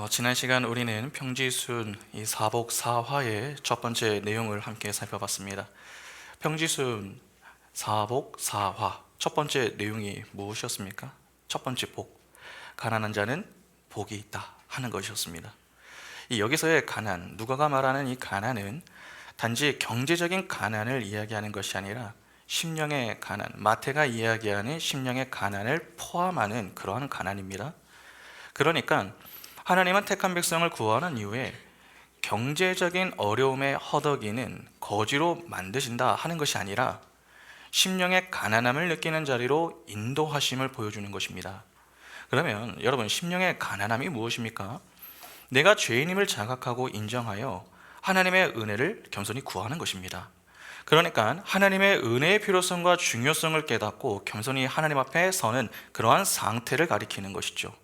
지난 시간 우리는 평지순 이 사복사화의 첫 번째 내용을 함께 살펴봤습니다. 평지순 사복사화 첫 번째 내용이 무엇이었습니까? 첫 번째 복, 가난한 자는 복이 있다 하는 것이었습니다. 이 여기서의 가난, 누가가 말하는 이 가난은 단지 경제적인 가난을 이야기하는 것이 아니라 심령의 가난, 마태가 이야기하는 심령의 가난을 포함하는 그러한 가난입니다. 그러니까 하나님은 택한 백성을 구원한 이후에 경제적인 어려움에 허덕이는 거지로 만드신다 하는 것이 아니라 심령의 가난함을 느끼는 자리로 인도하심을 보여주는 것입니다. 그러면 여러분, 심령의 가난함이 무엇입니까? 내가 죄인임을 자각하고 인정하여 하나님의 은혜를 겸손히 구하는 것입니다. 그러니까 하나님의 은혜의 필요성과 중요성을 깨닫고 겸손히 하나님 앞에 서는 그러한 상태를 가리키는 것이죠.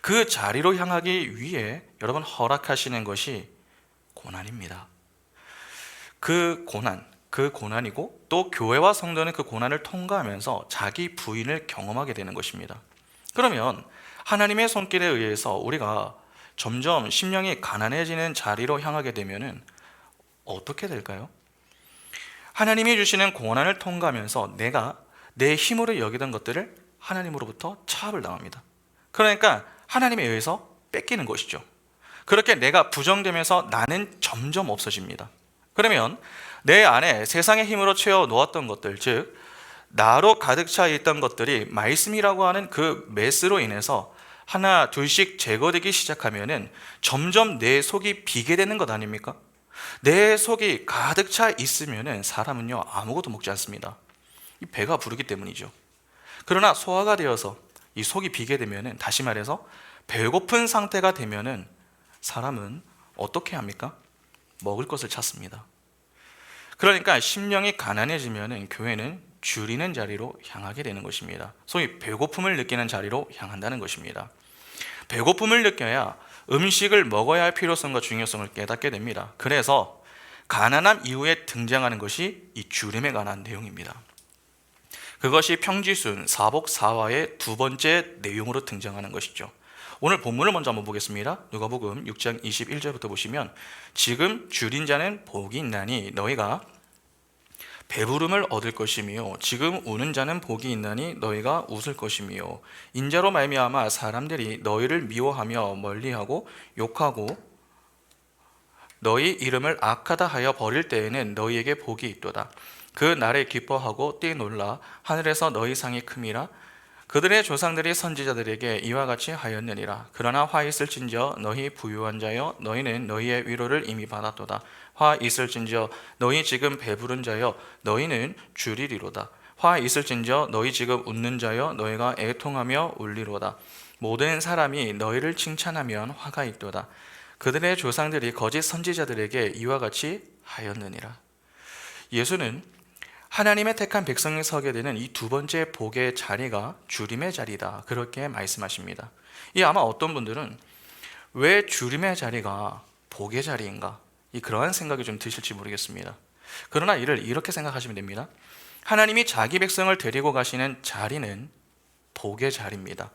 그 자리로 향하기 위해 여러분 허락하시는 것이 고난입니다. 그 고난이고 또 교회와 성도는 그 고난을 통과하면서 자기 부인을 경험하게 되는 것입니다. 그러면 하나님의 손길에 의해서 우리가 점점 심령이 가난해지는 자리로 향하게 되면은 어떻게 될까요? 하나님이 주시는 고난을 통과하면서 내가 내 힘으로 여기던 것들을 하나님으로부터 차압을 당합니다. 그러니까 하나님에 의해서 뺏기는 것이죠. 그렇게 내가 부정되면서 나는 점점 없어집니다. 그러면 내 안에 세상의 힘으로 채워 놓았던 것들, 즉 나로 가득 차 있던 것들이 말씀이라고 하는 그 메스로 인해서 하나 둘씩 제거되기 시작하면은 점점 내 속이 비게 되는 것 아닙니까? 내 속이 가득 차 있으면은 사람은요 아무것도 먹지 않습니다. 이 배가 부르기 때문이죠. 그러나 소화가 되어서 이 속이 비게 되면은, 다시 말해서 배고픈 상태가 되면은 사람은 어떻게 합니까? 먹을 것을 찾습니다. 그러니까 심령이 가난해지면은 교회는 줄이는 자리로 향하게 되는 것입니다. 소위 배고픔을 느끼는 자리로 향한다는 것입니다. 배고픔을 느껴야 음식을 먹어야 할 필요성과 중요성을 깨닫게 됩니다. 그래서 가난함 이후에 등장하는 것이 이 줄임에 관한 내용입니다. 그것이 평지순 사복사화의 두 번째 내용으로 등장하는 것이죠. 오늘 본문을 먼저 한번 보겠습니다. 누가복음 6장 21절부터 보시면, 지금 줄인 자는 복이 있나니 너희가 배부름을 얻을 것이며, 지금 우는 자는 복이 있나니 너희가 웃을 것이며, 인자로 말미암아 사람들이 너희를 미워하며 멀리하고 욕하고 너희 이름을 악하다 하여 버릴 때에는 너희에게 복이 있도다. 그 날에 기뻐하고 뛰놀라 하늘에서 너희 상이 큼이라. 그들의 조상들이 선지자들에게 이와 같이 하였느니라. 그러나 화 있을진저 너희 부유한 자여, 너희는 너희의 위로를 이미 받았도다. 화 있을진저 너희 지금 배부른 자여, 너희는 줄이리로다. 화 있을진저 너희 지금 웃는 자여, 너희가 애통하며 울리로다. 모든 사람이 너희를 칭찬하면 화가 있도다. 그들의 조상들이 거짓 선지자들에게 이와 같이 하였느니라. 예수는 하나님의 택한 백성이 서게 되는 이 두 번째 복의 자리가 줄임의 자리다, 그렇게 말씀하십니다. 이 아마 어떤 분들은 왜 줄임의 자리가 복의 자리인가, 그러한 생각이 좀 드실지 모르겠습니다. 그러나 이를 이렇게 생각하시면 됩니다. 하나님이 자기 백성을 데리고 가시는 자리는 복의 자리입니다.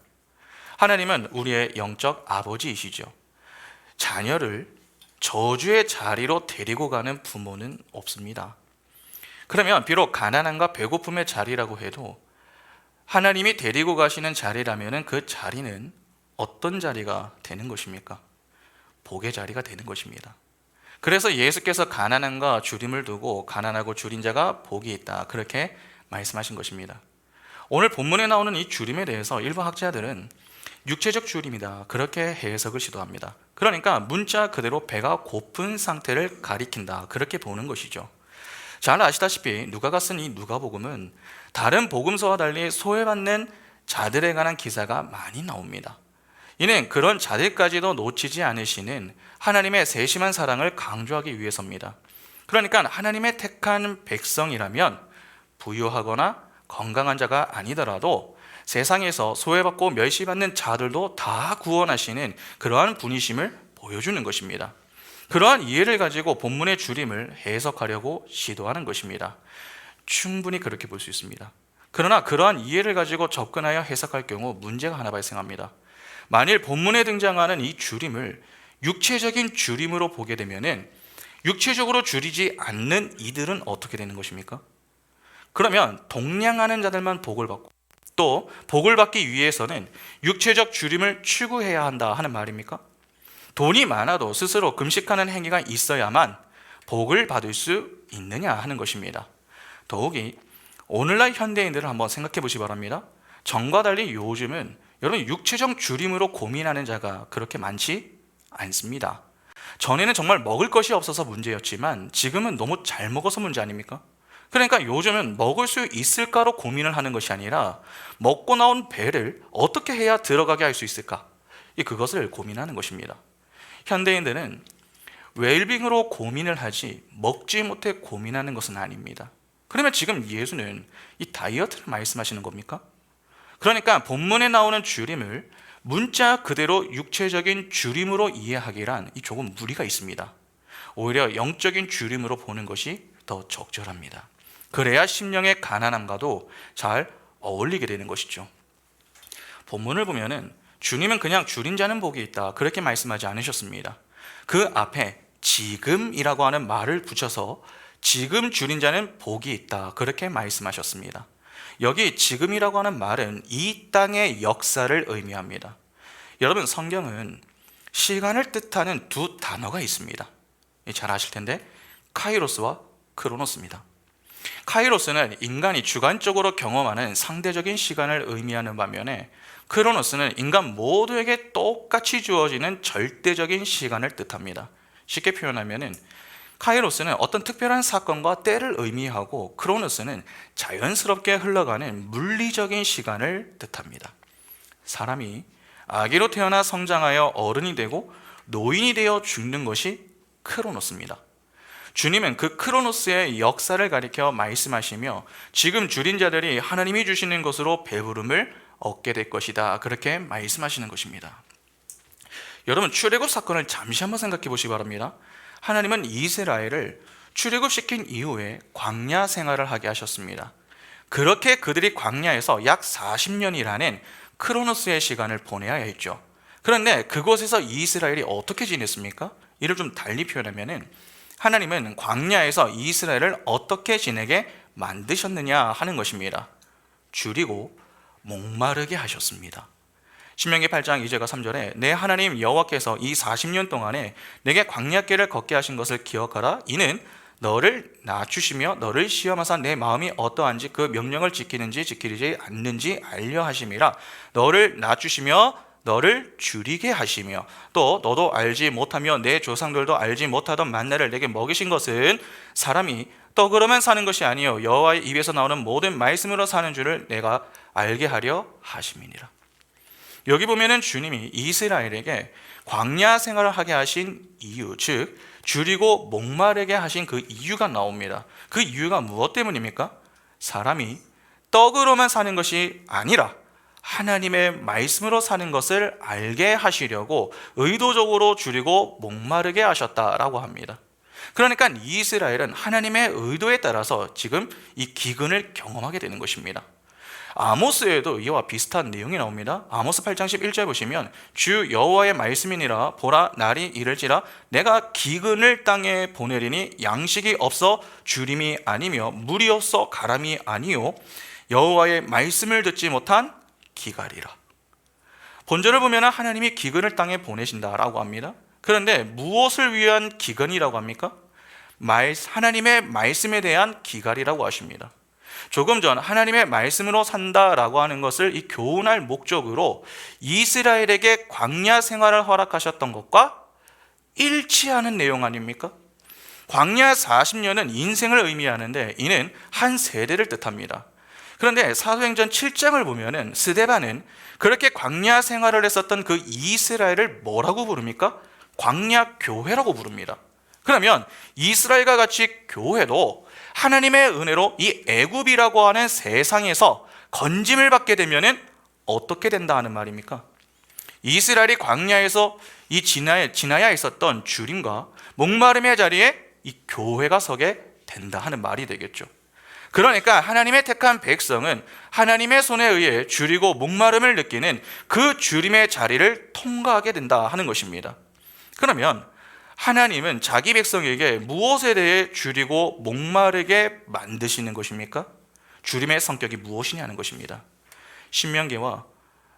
하나님은 우리의 영적 아버지이시죠. 자녀를 저주의 자리로 데리고 가는 부모는 없습니다. 그러면 비록 가난함과 배고픔의 자리라고 해도 하나님이 데리고 가시는 자리라면 그 자리는 어떤 자리가 되는 것입니까? 복의 자리가 되는 것입니다. 그래서 예수께서 가난함과 줄임을 두고 가난하고 줄인 자가 복이 있다, 그렇게 말씀하신 것입니다. 오늘 본문에 나오는 이 줄임에 대해서 일부 학자들은 육체적 줄임이다, 그렇게 해석을 시도합니다. 그러니까 문자 그대로 배가 고픈 상태를 가리킨다, 그렇게 보는 것이죠. 잘 아시다시피 누가가 쓴 이 누가복음은 다른 복음서와 달리 소외받는 자들에 관한 기사가 많이 나옵니다. 이는 그런 자들까지도 놓치지 않으시는 하나님의 세심한 사랑을 강조하기 위해서입니다. 그러니까 하나님의 택한 백성이라면 부유하거나 건강한 자가 아니더라도 세상에서 소외받고 멸시받는 자들도 다 구원하시는 그러한 분이심을 보여주는 것입니다. 그러한 이해를 가지고 본문의 줄임을 해석하려고 시도하는 것입니다. 충분히 그렇게 볼 수 있습니다. 그러나 그러한 이해를 가지고 접근하여 해석할 경우 문제가 하나 발생합니다. 만일 본문에 등장하는 이 줄임을 육체적인 줄임으로 보게 되면은 육체적으로 줄이지 않는 이들은 어떻게 되는 것입니까? 그러면 동량하는 자들만 복을 받고 또 복을 받기 위해서는 육체적 줄임을 추구해야 한다 하는 말입니까? 돈이 많아도 스스로 금식하는 행위가 있어야만 복을 받을 수 있느냐 하는 것입니다. 더욱이 오늘날 현대인들을 한번 생각해 보시기 바랍니다. 전과 달리 요즘은 여러분 육체적 줄임으로 고민하는 자가 그렇게 많지 않습니다. 전에는 정말 먹을 것이 없어서 문제였지만 지금은 너무 잘 먹어서 문제 아닙니까? 그러니까 요즘은 먹을 수 있을까로 고민을 하는 것이 아니라 먹고 나온 배를 어떻게 해야 들어가게 할 수 있을까? 그것을 고민하는 것입니다. 현대인들은 웰빙으로 고민을 하지 먹지 못해 고민하는 것은 아닙니다. 그러면 지금 예수는 이 다이어트를 말씀하시는 겁니까? 그러니까 본문에 나오는 줄임을 문자 그대로 육체적인 줄임으로 이해하기란 조금 무리가 있습니다. 오히려 영적인 줄임으로 보는 것이 더 적절합니다. 그래야 심령의 가난함과도 잘 어울리게 되는 것이죠. 본문을 보면은 주님은 그냥 줄인 자는 복이 있다 그렇게 말씀하지 않으셨습니다. 그 앞에 지금이라고 하는 말을 붙여서 지금 줄인 자는 복이 있다 그렇게 말씀하셨습니다. 여기 지금이라고 하는 말은 이 땅의 역사를 의미합니다. 여러분 성경은 시간을 뜻하는 두 단어가 있습니다. 잘 아실 텐데 카이로스와 크로노스입니다. 카이로스는 인간이 주관적으로 경험하는 상대적인 시간을 의미하는 반면에 크로노스는 인간 모두에게 똑같이 주어지는 절대적인 시간을 뜻합니다. 쉽게 표현하면 카이로스는 어떤 특별한 사건과 때를 의미하고 크로노스는 자연스럽게 흘러가는 물리적인 시간을 뜻합니다. 사람이 아기로 태어나 성장하여 어른이 되고 노인이 되어 죽는 것이 크로노스입니다. 주님은 그 크로노스의 역사를 가리켜 말씀하시며 지금 줄인 자들이 하나님이 주시는 것으로 배부름을 얻게 될 것이다 그렇게 말씀하시는 것입니다. 여러분 출애굽 사건을 잠시 한번 생각해 보시기 바랍니다. 하나님은 이스라엘을 출애굽시킨 이후에 광야 생활을 하게 하셨습니다. 그렇게 그들이 광야에서 약 40년이라는 크로노스의 시간을 보내야 했죠. 그런데 그곳에서 이스라엘이 어떻게 지냈습니까? 이를 좀 달리 표현하면 하나님은 광야에서 이스라엘을 어떻게 지내게 만드셨느냐 하는 것입니다. 줄이고 목마르게 하셨습니다. 신명기 8장 2절과 3절에 내 하나님 여호와께서 이 40년 동안에 내게 광야길을 걷게 하신 것을 기억하라. 이는 너를 낮추시며 너를 시험하사 내 마음이 어떠한지 그 명령을 지키는지 지키지 않는지 알려 하심이라. 너를 낮추시며 너를 줄이게 하시며 또 너도 알지 못하며 내 조상들도 알지 못하던 만나를 내게 먹이신 것은 사람이 떡으로만 사는 것이 아니요 여호와의 입에서 나오는 모든 말씀으로 사는 줄을 내가 알게 하려 하심이니라. 여기 보면은 주님이 이스라엘에게 광야 생활을 하게 하신 이유, 즉 줄이고 목마르게 하신 그 이유가 나옵니다. 그 이유가 무엇 때문입니까? 사람이 떡으로만 사는 것이 아니라 하나님의 말씀으로 사는 것을 알게 하시려고 의도적으로 줄이고 목마르게 하셨다라고 합니다. 그러니까 이스라엘은 하나님의 의도에 따라서 지금 이 기근을 경험하게 되는 것입니다. 아모스에도 이와 비슷한 내용이 나옵니다. 아모스 8장 11절 보시면 주 여호와의 말씀이니라 보라 날이 이를지라 내가 기근을 땅에 보내리니 양식이 없어 주림이 아니며 물이 없어 가람이 아니요 여호와의 말씀을 듣지 못한 기갈이라. 본절을 보면 하나님이 기근을 땅에 보내신다라고 합니다. 그런데 무엇을 위한 기근이라고 합니까? 하나님의 말씀에 대한 기갈이라고 하십니다. 조금 전 하나님의 말씀으로 산다라고 하는 것을 이 교훈할 목적으로 이스라엘에게 광야 생활을 허락하셨던 것과 일치하는 내용 아닙니까? 광야 40년은 인생을 의미하는데 이는 한 세대를 뜻합니다. 그런데 사도행전 7장을 보면은 스데반은 그렇게 광야 생활을 했었던 그 이스라엘을 뭐라고 부릅니까? 광야 교회라고 부릅니다. 그러면 이스라엘과 같이 교회도 하나님의 은혜로 이 애굽이라고 하는 세상에서 건짐을 받게 되면은 어떻게 된다 하는 말입니까? 이스라엘이 광야에서 이 지나야 있었던 주림과 목마름의 자리에 이 교회가 서게 된다 하는 말이 되겠죠. 그러니까 하나님의 택한 백성은 하나님의 손에 의해 줄이고 목마름을 느끼는 그 줄임의 자리를 통과하게 된다 하는 것입니다. 그러면 하나님은 자기 백성에게 무엇에 대해 줄이고 목마르게 만드시는 것입니까? 줄임의 성격이 무엇이냐는 것입니다. 신명기와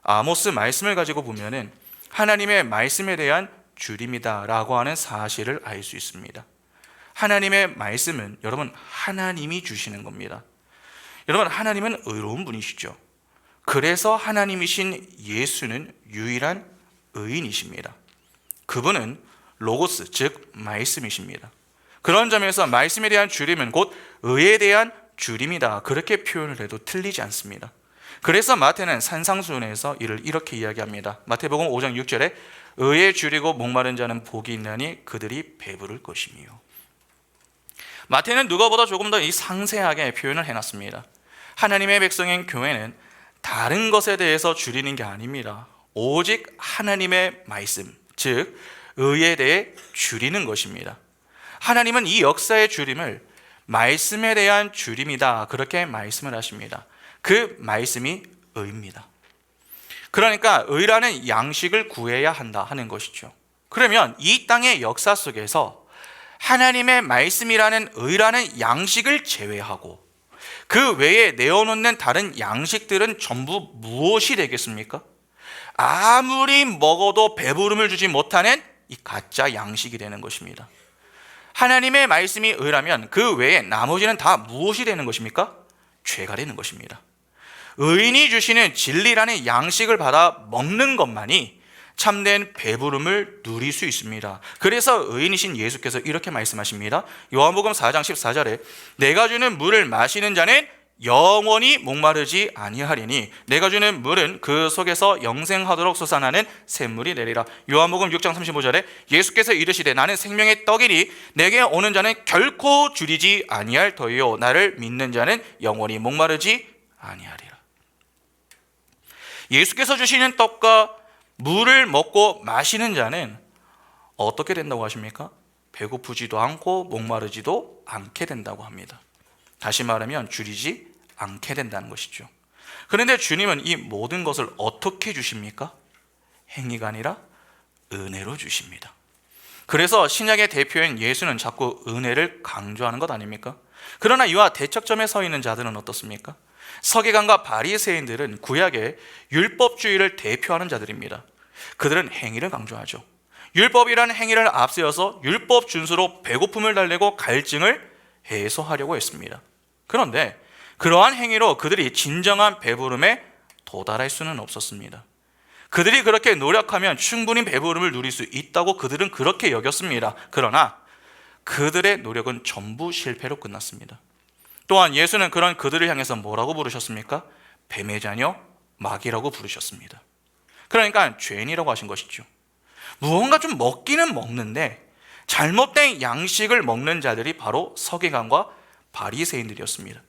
아모스 말씀을 가지고 보면은 하나님의 말씀에 대한 줄임이다라고 하는 사실을 알 수 있습니다. 하나님의 말씀은 여러분 하나님이 주시는 겁니다. 여러분 하나님은 의로운 분이시죠. 그래서 하나님이신 예수는 유일한 의인이십니다. 그분은 로고스 즉 말씀이십니다. 그런 점에서 말씀에 대한 줄임은 곧 의에 대한 줄임이다 그렇게 표현을 해도 틀리지 않습니다. 그래서 마태는 산상수훈에서 이를 이렇게 이야기합니다. 마태복음 5장 6절에 의에 줄이고 목마른 자는 복이 있나니 그들이 배부를 것이며. 마태는 누가보다 조금 더 이 상세하게 표현을 해놨습니다. 하나님의 백성인 교회는 다른 것에 대해서 줄이는 게 아닙니다. 오직 하나님의 말씀, 즉 의에 대해 줄이는 것입니다. 하나님은 이 역사의 줄임을 말씀에 대한 줄임이다 그렇게 말씀을 하십니다. 그 말씀이 의입니다. 그러니까 의라는 양식을 구해야 한다 하는 것이죠. 그러면 이 땅의 역사 속에서 하나님의 말씀이라는 의라는 양식을 제외하고 그 외에 내어놓는 다른 양식들은 전부 무엇이 되겠습니까? 아무리 먹어도 배부름을 주지 못하는 이 가짜 양식이 되는 것입니다. 하나님의 말씀이 의라면 그 외에 나머지는 다 무엇이 되는 것입니까? 죄가 되는 것입니다. 의인이 주시는 진리라는 양식을 받아 먹는 것만이 참된 배부름을 누릴 수 있습니다. 그래서 의인이신 예수께서 이렇게 말씀하십니다. 요한복음 4장 14절에 내가 주는 물을 마시는 자는 영원히 목마르지 아니하리니 내가 주는 물은 그 속에서 영생하도록 솟아나는 샘물이 내리라. 요한복음 6장 35절에 예수께서 이르시되 나는 생명의 떡이니 내게 오는 자는 결코 줄이지 아니할 터이요 나를 믿는 자는 영원히 목마르지 아니하리라. 예수께서 주시는 떡과 물을 먹고 마시는 자는 어떻게 된다고 하십니까? 배고프지도 않고 목마르지도 않게 된다고 합니다. 다시 말하면 줄이지 않게 된다는 것이죠. 그런데 주님은 이 모든 것을 어떻게 주십니까? 행위가 아니라 은혜로 주십니다. 그래서 신약의 대표인 예수는 자꾸 은혜를 강조하는 것 아닙니까? 그러나 이와 대척점에 서 있는 자들은 어떻습니까? 서기관과 바리새인들은 구약의 율법주의를 대표하는 자들입니다. 그들은 행위를 강조하죠. 율법이라는 행위를 앞세워서 율법 준수로 배고픔을 달래고 갈증을 해소하려고 했습니다. 그런데 그러한 행위로 그들이 진정한 배부름에 도달할 수는 없었습니다. 그들이 그렇게 노력하면 충분히 배부름을 누릴 수 있다고 그들은 그렇게 여겼습니다. 그러나 그들의 노력은 전부 실패로 끝났습니다. 또한 예수는 그런 그들을 향해서 뭐라고 부르셨습니까? 뱀의 자녀, 마귀라고 부르셨습니다. 그러니까 죄인이라고 하신 것이죠. 무언가 좀 먹기는 먹는데 잘못된 양식을 먹는 자들이 바로 서기관과 바리새인들이었습니다.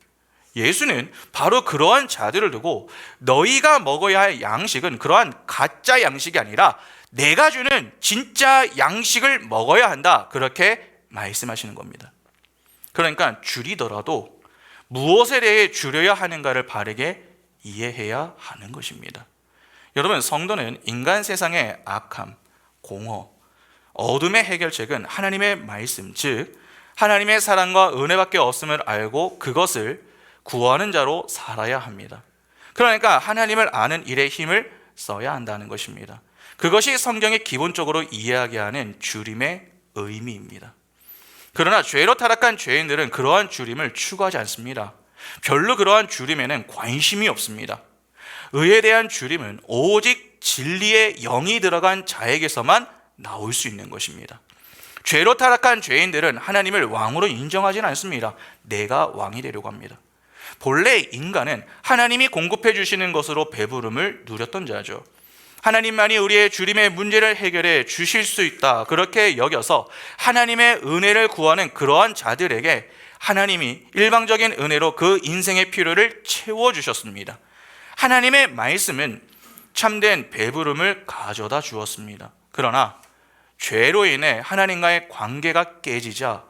예수는 바로 그러한 자들을 두고 너희가 먹어야 할 양식은 그러한 가짜 양식이 아니라 내가 주는 진짜 양식을 먹어야 한다 그렇게 말씀하시는 겁니다. 그러니까 줄이더라도 무엇에 대해 줄여야 하는가를 바르게 이해해야 하는 것입니다. 여러분, 성도는 인간 세상의 악함, 공허, 어둠의 해결책은 하나님의 말씀, 즉 하나님의 사랑과 은혜밖에 없음을 알고 그것을 구하는 자로 살아야 합니다. 그러니까 하나님을 아는 일에 힘을 써야 한다는 것입니다. 그것이 성경이 기본적으로 이해하게 하는 줄임의 의미입니다. 그러나 죄로 타락한 죄인들은 그러한 줄임을 추구하지 않습니다. 별로 그러한 줄임에는 관심이 없습니다. 의에 대한 줄임은 오직 진리의 영이 들어간 자에게서만 나올 수 있는 것입니다. 죄로 타락한 죄인들은 하나님을 왕으로 인정하지는 않습니다. 내가 왕이 되려고 합니다. 본래 인간은 하나님이 공급해 주시는 것으로 배부름을 누렸던 자죠. 하나님만이 우리의 줄임의 문제를 해결해 주실 수 있다 그렇게 여겨서 하나님의 은혜를 구하는 그러한 자들에게 하나님이 일방적인 은혜로 그 인생의 필요를 채워주셨습니다. 하나님의 말씀은 참된 배부름을 가져다 주었습니다. 그러나 죄로 인해 하나님과의 관계가 깨지자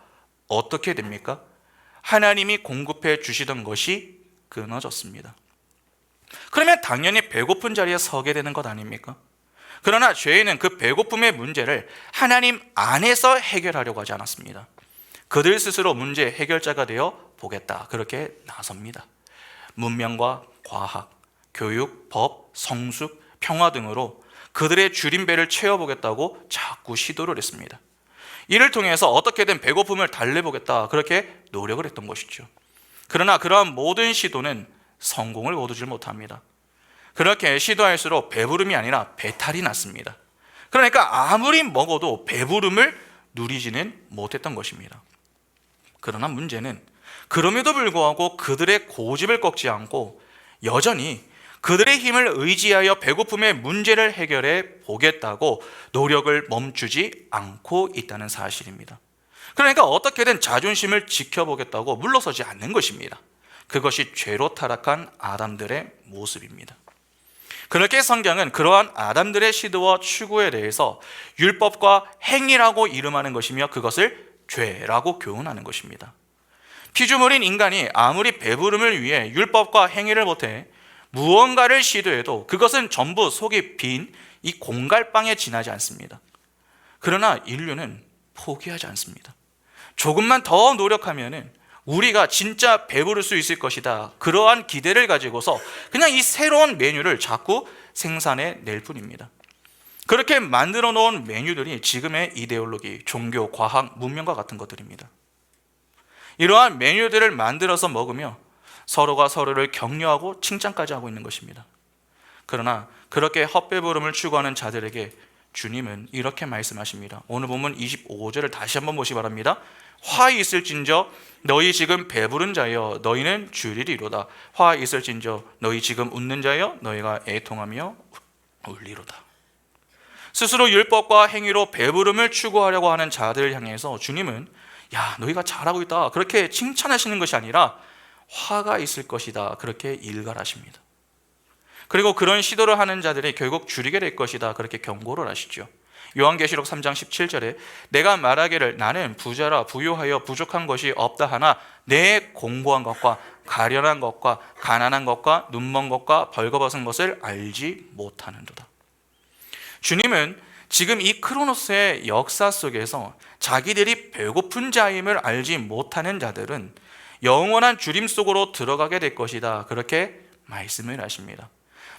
어떻게 됩니까? 하나님이 공급해 주시던 것이 끊어졌습니다. 그러면 당연히 배고픈 자리에 서게 되는 것 아닙니까? 그러나 죄인은 그 배고픔의 문제를 하나님 안에서 해결하려고 하지 않았습니다. 그들 스스로 문제 해결자가 되어 보겠다, 그렇게 나섭니다. 문명과 과학, 교육, 법, 성숙, 평화 등으로 그들의 줄임배를 채워보겠다고 자꾸 시도를 했습니다. 이를 통해서 어떻게든 배고픔을 달래보겠다, 그렇게 노력을 했던 것이죠. 그러나 그러한 모든 시도는 성공을 거두질 못합니다. 그렇게 시도할수록 배부름이 아니라 배탈이 났습니다. 그러니까 아무리 먹어도 배부름을 누리지는 못했던 것입니다. 그러나 문제는 그럼에도 불구하고 그들의 고집을 꺾지 않고 여전히 그들의 힘을 의지하여 배고픔의 문제를 해결해 보겠다고 노력을 멈추지 않고 있다는 사실입니다. 그러니까 어떻게든 자존심을 지켜보겠다고 물러서지 않는 것입니다. 그것이 죄로 타락한 아담들의 모습입니다. 그렇게 성경은 그러한 아담들의 시도와 추구에 대해서 율법과 행위라고 이름하는 것이며 그것을 죄라고 교훈하는 것입니다. 피조물인 인간이 아무리 배부름을 위해 율법과 행위를 못해 무언가를 시도해도 그것은 전부 속이 빈 이 공갈빵에 지나지 않습니다. 그러나 인류는 포기하지 않습니다. 조금만 더 노력하면은 우리가 진짜 배부를 수 있을 것이다, 그러한 기대를 가지고서 그냥 이 새로운 메뉴를 자꾸 생산해 낼 뿐입니다. 그렇게 만들어 놓은 메뉴들이 지금의 이데올로기, 종교, 과학, 문명과 같은 것들입니다. 이러한 메뉴들을 만들어서 먹으며 서로가 서로를 격려하고 칭찬까지 하고 있는 것입니다. 그러나 그렇게 헛배부름을 추구하는 자들에게 주님은 이렇게 말씀하십니다. 오늘 본문 25절을 다시 한번 보시기 바랍니다. 화 있을진저 너희 지금 배부른 자여 너희는 주리리로다. 화 있을진저 너희 지금 웃는 자여 너희가 애통하며 울리로다. 스스로 율법과 행위로 배부름을 추구하려고 하는 자들을 향해서 주님은 야, 너희가 잘하고 있다, 그렇게 칭찬하시는 것이 아니라 화가 있을 것이다, 그렇게 일갈하십니다. 그리고 그런 시도를 하는 자들이 결국 줄이게 될 것이다, 그렇게 경고를 하시죠. 요한계시록 3장 17절에 내가 말하기를 나는 부자라 부유하여 부족한 것이 없다 하나 내 공고한 것과 가련한 것과 가난한 것과 눈먼 것과 벌거벗은 것을 알지 못하는도다. 주님은 지금 이 크로노스의 역사 속에서 자기들이 배고픈 자임을 알지 못하는 자들은 영원한 주림 속으로 들어가게 될 것이다, 그렇게 말씀을 하십니다.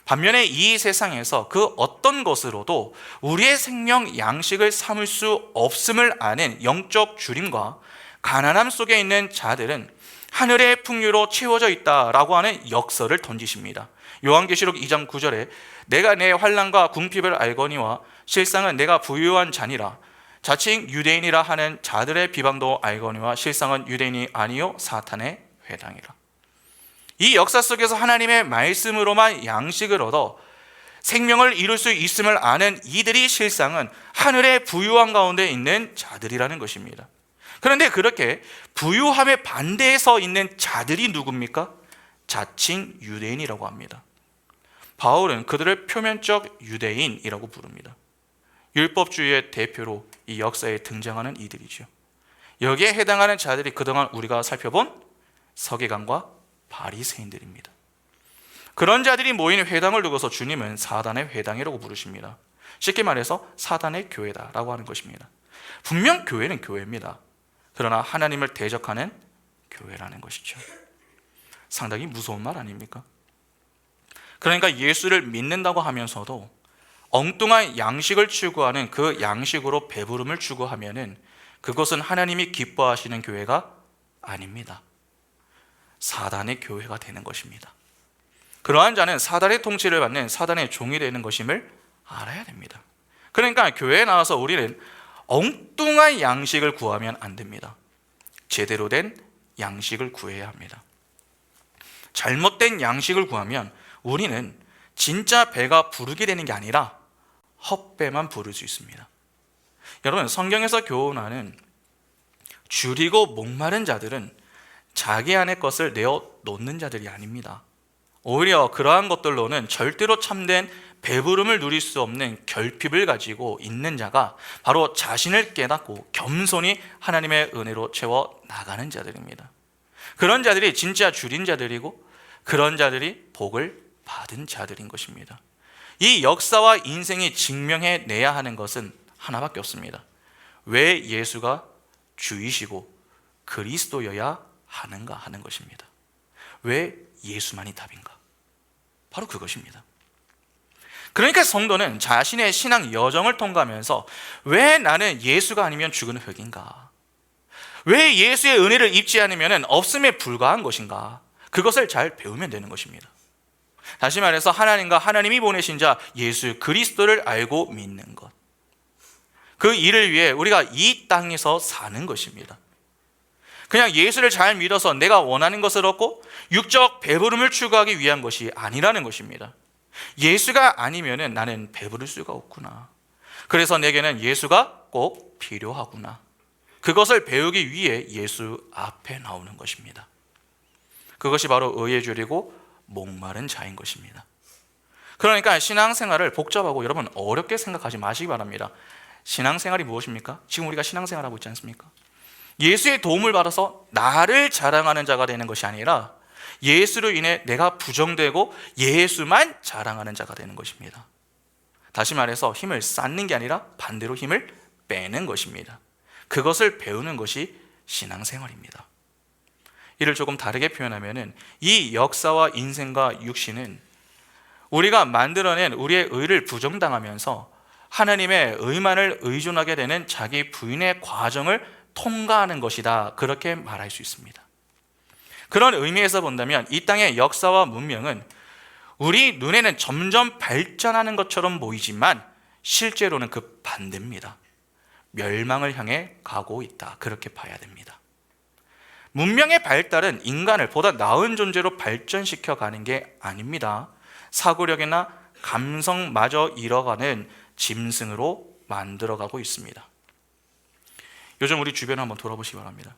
반면에 이 세상에서 그 어떤 것으로도 우리의 생명 양식을 삼을 수 없음을 아는 영적 주림과 가난함 속에 있는 자들은 하늘의 풍류로 채워져 있다라고 하는 역설을 던지십니다. 요한계시록 2장 9절에 내가 내 환난과 궁핍을 알거니와 실상은 내가 부유한 자니라. 자칭 유대인이라 하는 자들의 비방도 알거니와 실상은 유대인이 아니요 사탄의 회당이라. 이 역사 속에서 하나님의 말씀으로만 양식을 얻어 생명을 이룰 수 있음을 아는 이들이 실상은 하늘의 부유함 가운데 있는 자들이라는 것입니다. 그런데 그렇게 부유함의 반대에 서 있는 자들이 누굽니까? 자칭 유대인이라고 합니다. 바울은 그들을 표면적 유대인이라고 부릅니다. 율법주의의 대표로 이 역사에 등장하는 이들이죠. 여기에 해당하는 자들이 그동안 우리가 살펴본 서기관과 바리새인들입니다. 그런 자들이 모인 회당을 두고서 주님은 사단의 회당이라고 부르십니다. 쉽게 말해서 사단의 교회다라고 하는 것입니다. 분명 교회는 교회입니다. 그러나 하나님을 대적하는 교회라는 것이죠. 상당히 무서운 말 아닙니까? 그러니까 예수를 믿는다고 하면서도 엉뚱한 양식을 추구하는 그 양식으로 배부름을 추구하면은 그것은 하나님이 기뻐하시는 교회가 아닙니다. 사단의 교회가 되는 것입니다. 그러한 자는 사단의 통치를 받는 사단의 종이 되는 것임을 알아야 됩니다. 그러니까 교회에 나와서 우리는 엉뚱한 양식을 구하면 안 됩니다. 제대로 된 양식을 구해야 합니다. 잘못된 양식을 구하면 우리는 진짜 배가 부르게 되는 게 아니라 헛배만 부를 수 있습니다. 여러분, 성경에서 교훈하는 줄이고 목마른 자들은 자기 안의 것을 내어 놓는 자들이 아닙니다. 오히려 그러한 것들로는 절대로 참된 배부름을 누릴 수 없는 결핍을 가지고 있는 자가 바로 자신을 깨닫고 겸손히 하나님의 은혜로 채워 나가는 자들입니다. 그런 자들이 진짜 줄인 자들이고 그런 자들이 복을 받은 자들인 것입니다. 이 역사와 인생이 증명해내야 하는 것은 하나밖에 없습니다. 왜 예수가 주이시고 그리스도여야 하는가 하는 것입니다. 왜 예수만이 답인가? 바로 그것입니다. 그러니까 성도는 자신의 신앙 여정을 통과하면서 왜 나는 예수가 아니면 죽은 흙인가? 왜 예수의 은혜를 입지 않으면 없음에 불과한 것인가? 그것을 잘 배우면 되는 것입니다. 다시 말해서 하나님과 하나님이 보내신 자 예수 그리스도를 알고 믿는 것, 그 일을 위해 우리가 이 땅에서 사는 것입니다. 그냥 예수를 잘 믿어서 내가 원하는 것을 얻고 육적 배부름을 추구하기 위한 것이 아니라는 것입니다. 예수가 아니면 나는 배부를 수가 없구나. 그래서 내게는 예수가 꼭 필요하구나. 그것을 배우기 위해 예수 앞에 나오는 것입니다. 그것이 바로 의의 줄이고 목마른 자인 것입니다. 그러니까 신앙생활을 복잡하고 여러분 어렵게 생각하지 마시기 바랍니다. 신앙생활이 무엇입니까? 지금 우리가 신앙생활하고 있지 않습니까? 예수의 도움을 받아서 나를 자랑하는 자가 되는 것이 아니라 예수로 인해 내가 부정되고 예수만 자랑하는 자가 되는 것입니다. 다시 말해서 힘을 쌓는 게 아니라 반대로 힘을 빼는 것입니다. 그것을 배우는 것이 신앙생활입니다. 이를 조금 다르게 표현하면 이 역사와 인생과 육신은 우리가 만들어낸 우리의 의를 부정당하면서 하나님의 의만을 의존하게 되는 자기 부인의 과정을 통과하는 것이다. 그렇게 말할 수 있습니다. 그런 의미에서 본다면 이 땅의 역사와 문명은 우리 눈에는 점점 발전하는 것처럼 보이지만 실제로는 그 반대입니다. 멸망을 향해 가고 있다. 그렇게 봐야 됩니다. 문명의 발달은 인간을 보다 나은 존재로 발전시켜 가는 게 아닙니다. 사고력이나 감성마저 잃어가는 짐승으로 만들어가고 있습니다. 요즘 우리 주변을 한번 돌아보시기 바랍니다.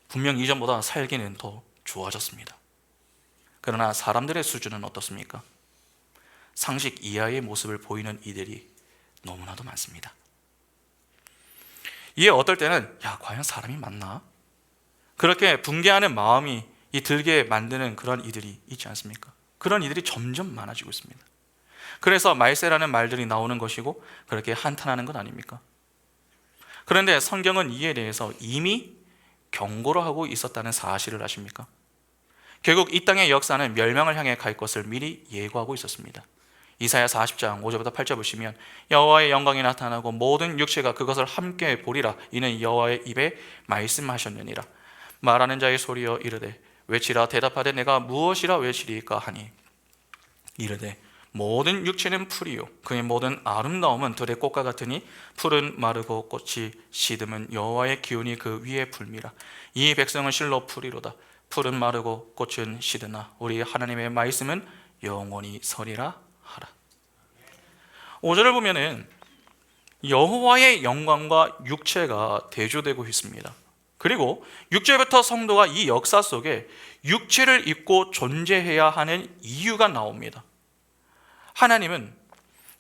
분명 이전보다 살기는 더 좋아졌습니다. 그러나 사람들의 수준은 어떻습니까? 상식 이하의 모습을 보이는 이들이 너무나도 많습니다. 이에 어떨 때는 과연 사람이 맞나? 그렇게 붕괴하는 마음이 들게 만드는 그런 이들이 있지 않습니까? 그런 이들이 점점 많아지고 있습니다. 그래서 말세라는 말들이 나오는 것이고 그렇게 한탄하는 것 아닙니까? 그런데 성경은 이에 대해서 이미 경고를 하고 있었다는 사실을 아십니까? 결국 이 땅의 역사는 멸망을 향해 갈 것을 미리 예고하고 있었습니다. 이사야 40장 5절부터 8절 보시면 여호와의 영광이 나타나고 모든 육체가 그것을 함께 보리라. 이는 여호와의 입에 말씀하셨느니라. 말하는 자의 소리여 이르되 외치라. 대답하되 내가 무엇이라 외치리까 하니 이르되 모든 육체는 풀이요 그의 모든 아름다움은 들의 꽃과 같으니 풀은 마르고 꽃이 시듬은 여호와의 기운이 그 위에 불미라. 이 백성은 실로 풀이로다. 풀은 마르고 꽃은 시드나 우리 하나님의 말씀은 영원히 서리라 하라. 5절을 보면은 여호와의 영광과 육체가 대조되고 있습니다. 그리고 6절부터 성도가 이 역사 속에 육체를 입고 존재해야 하는 이유가 나옵니다. 하나님은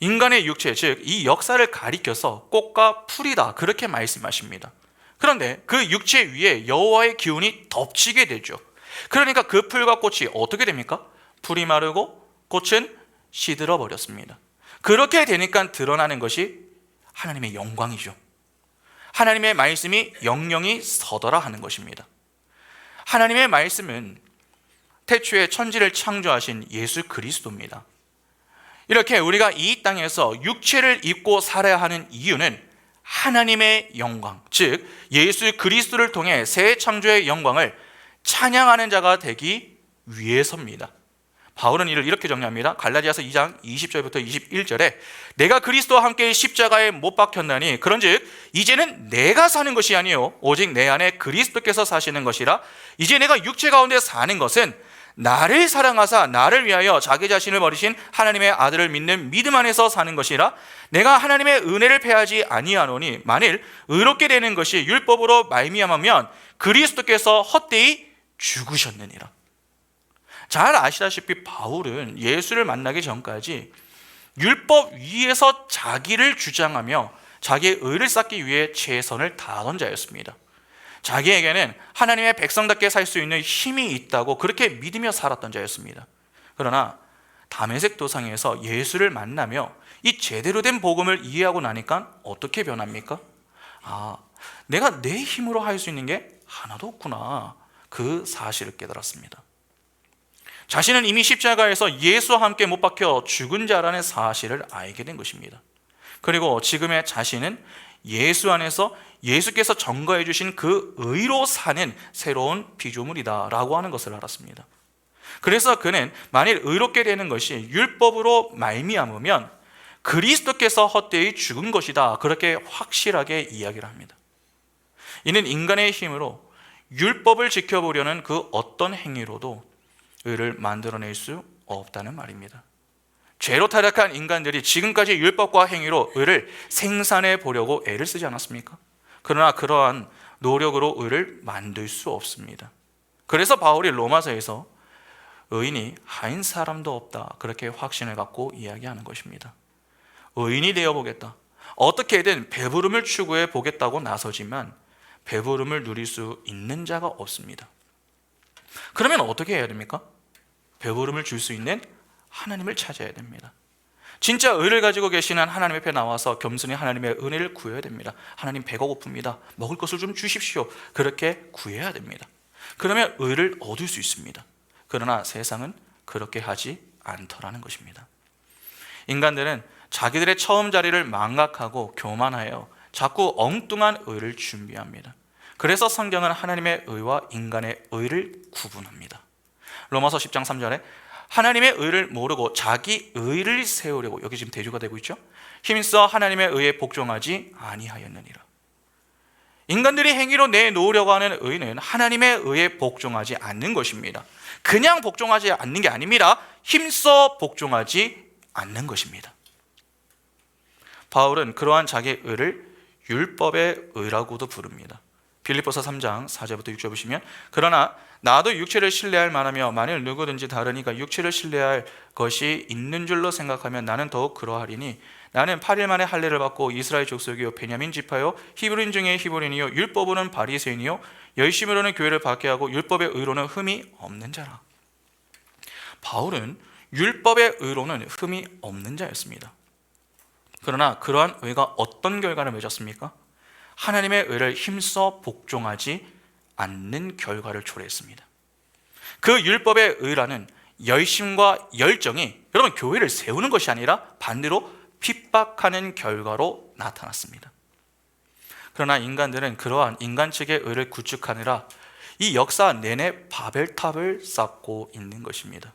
인간의 육체, 즉 이 역사를 가리켜서 꽃과 풀이다 그렇게 말씀하십니다. 그런데 그 육체 위에 여호와의 기운이 덮치게 되죠. 그러니까 그 풀과 꽃이 어떻게 됩니까? 풀이 마르고 꽃은 시들어 버렸습니다. 그렇게 되니까 드러나는 것이 하나님의 영광이죠. 하나님의 말씀이 영영이 서더라 하는 것입니다. 하나님의 말씀은 태초에 천지를 창조하신 예수 그리스도입니다. 이렇게 우리가 이 땅에서 육체를 입고 살아야 하는 이유는 하나님의 영광, 즉 예수 그리스도를 통해 새 창조의 영광을 찬양하는 자가 되기 위해서입니다. 바울은 이를 이렇게 정리합니다. 갈라디아서 2장 20절부터 21절에 내가 그리스도와 함께 십자가에 못 박혔나니 그런즉 이제는 내가 사는 것이 아니요 오직 내 안에 그리스도께서 사시는 것이라. 이제 내가 육체 가운데 사는 것은 나를 사랑하사 나를 위하여 자기 자신을 버리신 하나님의 아들을 믿는 믿음 안에서 사는 것이라. 내가 하나님의 은혜를 패하지 아니하노니 만일 의롭게 되는 것이 율법으로 말미암으면 그리스도께서 헛되이 죽으셨느니라. 잘 아시다시피 바울은 예수를 만나기 전까지 율법 위에서 자기를 주장하며 자기의 의를 쌓기 위해 최선을 다하던 자였습니다. 자기에게는 하나님의 백성답게 살 수 있는 힘이 있다고 그렇게 믿으며 살았던 자였습니다. 그러나 다메섹 도상에서 예수를 만나며 이 제대로 된 복음을 이해하고 나니까 어떻게 변합니까? 내가 내 힘으로 할 수 있는 게 하나도 없구나, 그 사실을 깨달았습니다. 자신은 이미 십자가에서 예수와 함께 못 박혀 죽은 자라는 사실을 알게 된 것입니다. 그리고 지금의 자신은 예수 안에서 예수께서 전가해 주신 그 의로 사는 새로운 피조물이다 라고 하는 것을 알았습니다. 그래서 그는 만일 의롭게 되는 것이 율법으로 말미암으면 그리스도께서 헛되이 죽은 것이다, 그렇게 확실하게 이야기를 합니다. 이는 인간의 힘으로 율법을 지켜보려는 그 어떤 행위로도 의를 만들어낼 수 없다는 말입니다. 죄로 타락한 인간들이 지금까지 율법과 행위로 의를 생산해 보려고 애를 쓰지 않았습니까? 그러나 그러한 노력으로 의를 만들 수 없습니다. 그래서 바울이 로마서에서 의인이 한 사람도 없다, 그렇게 확신을 갖고 이야기하는 것입니다. 의인이 되어보겠다, 어떻게든 배부름을 추구해 보겠다고 나서지만 배부름을 누릴 수 있는 자가 없습니다. 그러면 어떻게 해야 됩니까? 배부름을 줄 수 있는 하나님을 찾아야 됩니다. 진짜 의를 가지고 계시는 하나님 앞에 나와서 겸손히 하나님의 은혜를 구해야 됩니다. 하나님, 배가 고픕니다, 먹을 것을 좀 주십시오, 그렇게 구해야 됩니다. 그러면 의를 얻을 수 있습니다. 그러나 세상은 그렇게 하지 않더라는 것입니다. 인간들은 자기들의 처음 자리를 망각하고 교만하여 자꾸 엉뚱한 의를 준비합니다. 그래서 성경은 하나님의 의와 인간의 의를 구분합니다. 로마서 10장 3절에 하나님의 의를 모르고 자기 의를 세우려고, 여기 지금 대조가 되고 있죠, 힘써 하나님의 의에 복종하지 아니하였느니라. 인간들이 행위로 내놓으려고 하는 의는 하나님의 의에 복종하지 않는 것입니다. 그냥 복종하지 않는 게 아닙니다. 힘써 복종하지 않는 것입니다. 바울은 그러한 자기의 의를 율법의 의라고도 부릅니다. 빌립보서 3장 4절부터 6절 보시면, 그러나 나도 육체를 신뢰할 만하며 만일 누구든지 다른 이가 육체를 신뢰할 것이 있는 줄로 생각하면 나는 더욱 그러하리니 나는 8일 만에 할례를 받고 이스라엘 족속이요 베냐민 지파요 히브리인 중에 히브리인이요 율법으로는 바리새인이요 열심으로는 교회를 받게 하고 율법의 의로는 흠이 없는 자라. 바울은 율법의 의로는 흠이 없는 자였습니다. 그러나 그러한 의가 어떤 결과를 맺었습니까? 하나님의 의를 힘써 복종하지 않는 결과를 초래했습니다. 그 율법의 의라는 열심과 열정이 여러분 교회를 세우는 것이 아니라 반대로 핍박하는 결과로 나타났습니다. 그러나 인간들은 그러한 인간 측의 의를 구축하느라 이 역사 내내 바벨탑을 쌓고 있는 것입니다.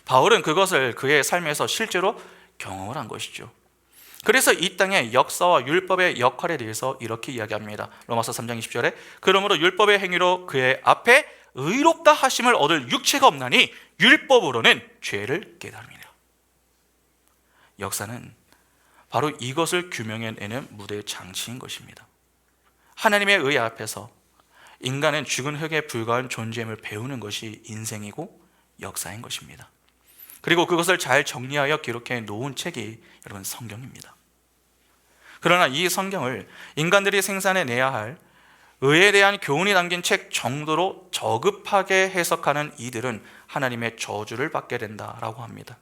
바울은 그것을 그의 삶에서 실제로 경험을 한 것이죠. 그래서 이 땅의 역사와 율법의 역할에 대해서 이렇게 이야기합니다. 로마서 3장 20절에 그러므로 율법의 행위로 그의 앞에 의롭다 하심을 얻을 육체가 없나니 율법으로는 죄를 깨달음이라. 역사는 바로 이것을 규명해내는 무대의 장치인 것입니다. 하나님의 의 앞에서 인간은 죽은 흙에 불과한 존재임을 배우는 것이 인생이고 역사인 것입니다. 그리고 그것을 잘 정리하여 기록해 놓은 책이 여러분 성경입니다. 그러나 이 성경을 인간들이 생산해내야 할 의에 대한 교훈이 담긴 책 정도로 저급하게 해석하는 이들은 하나님의 저주를 받게 된다라고 합니다.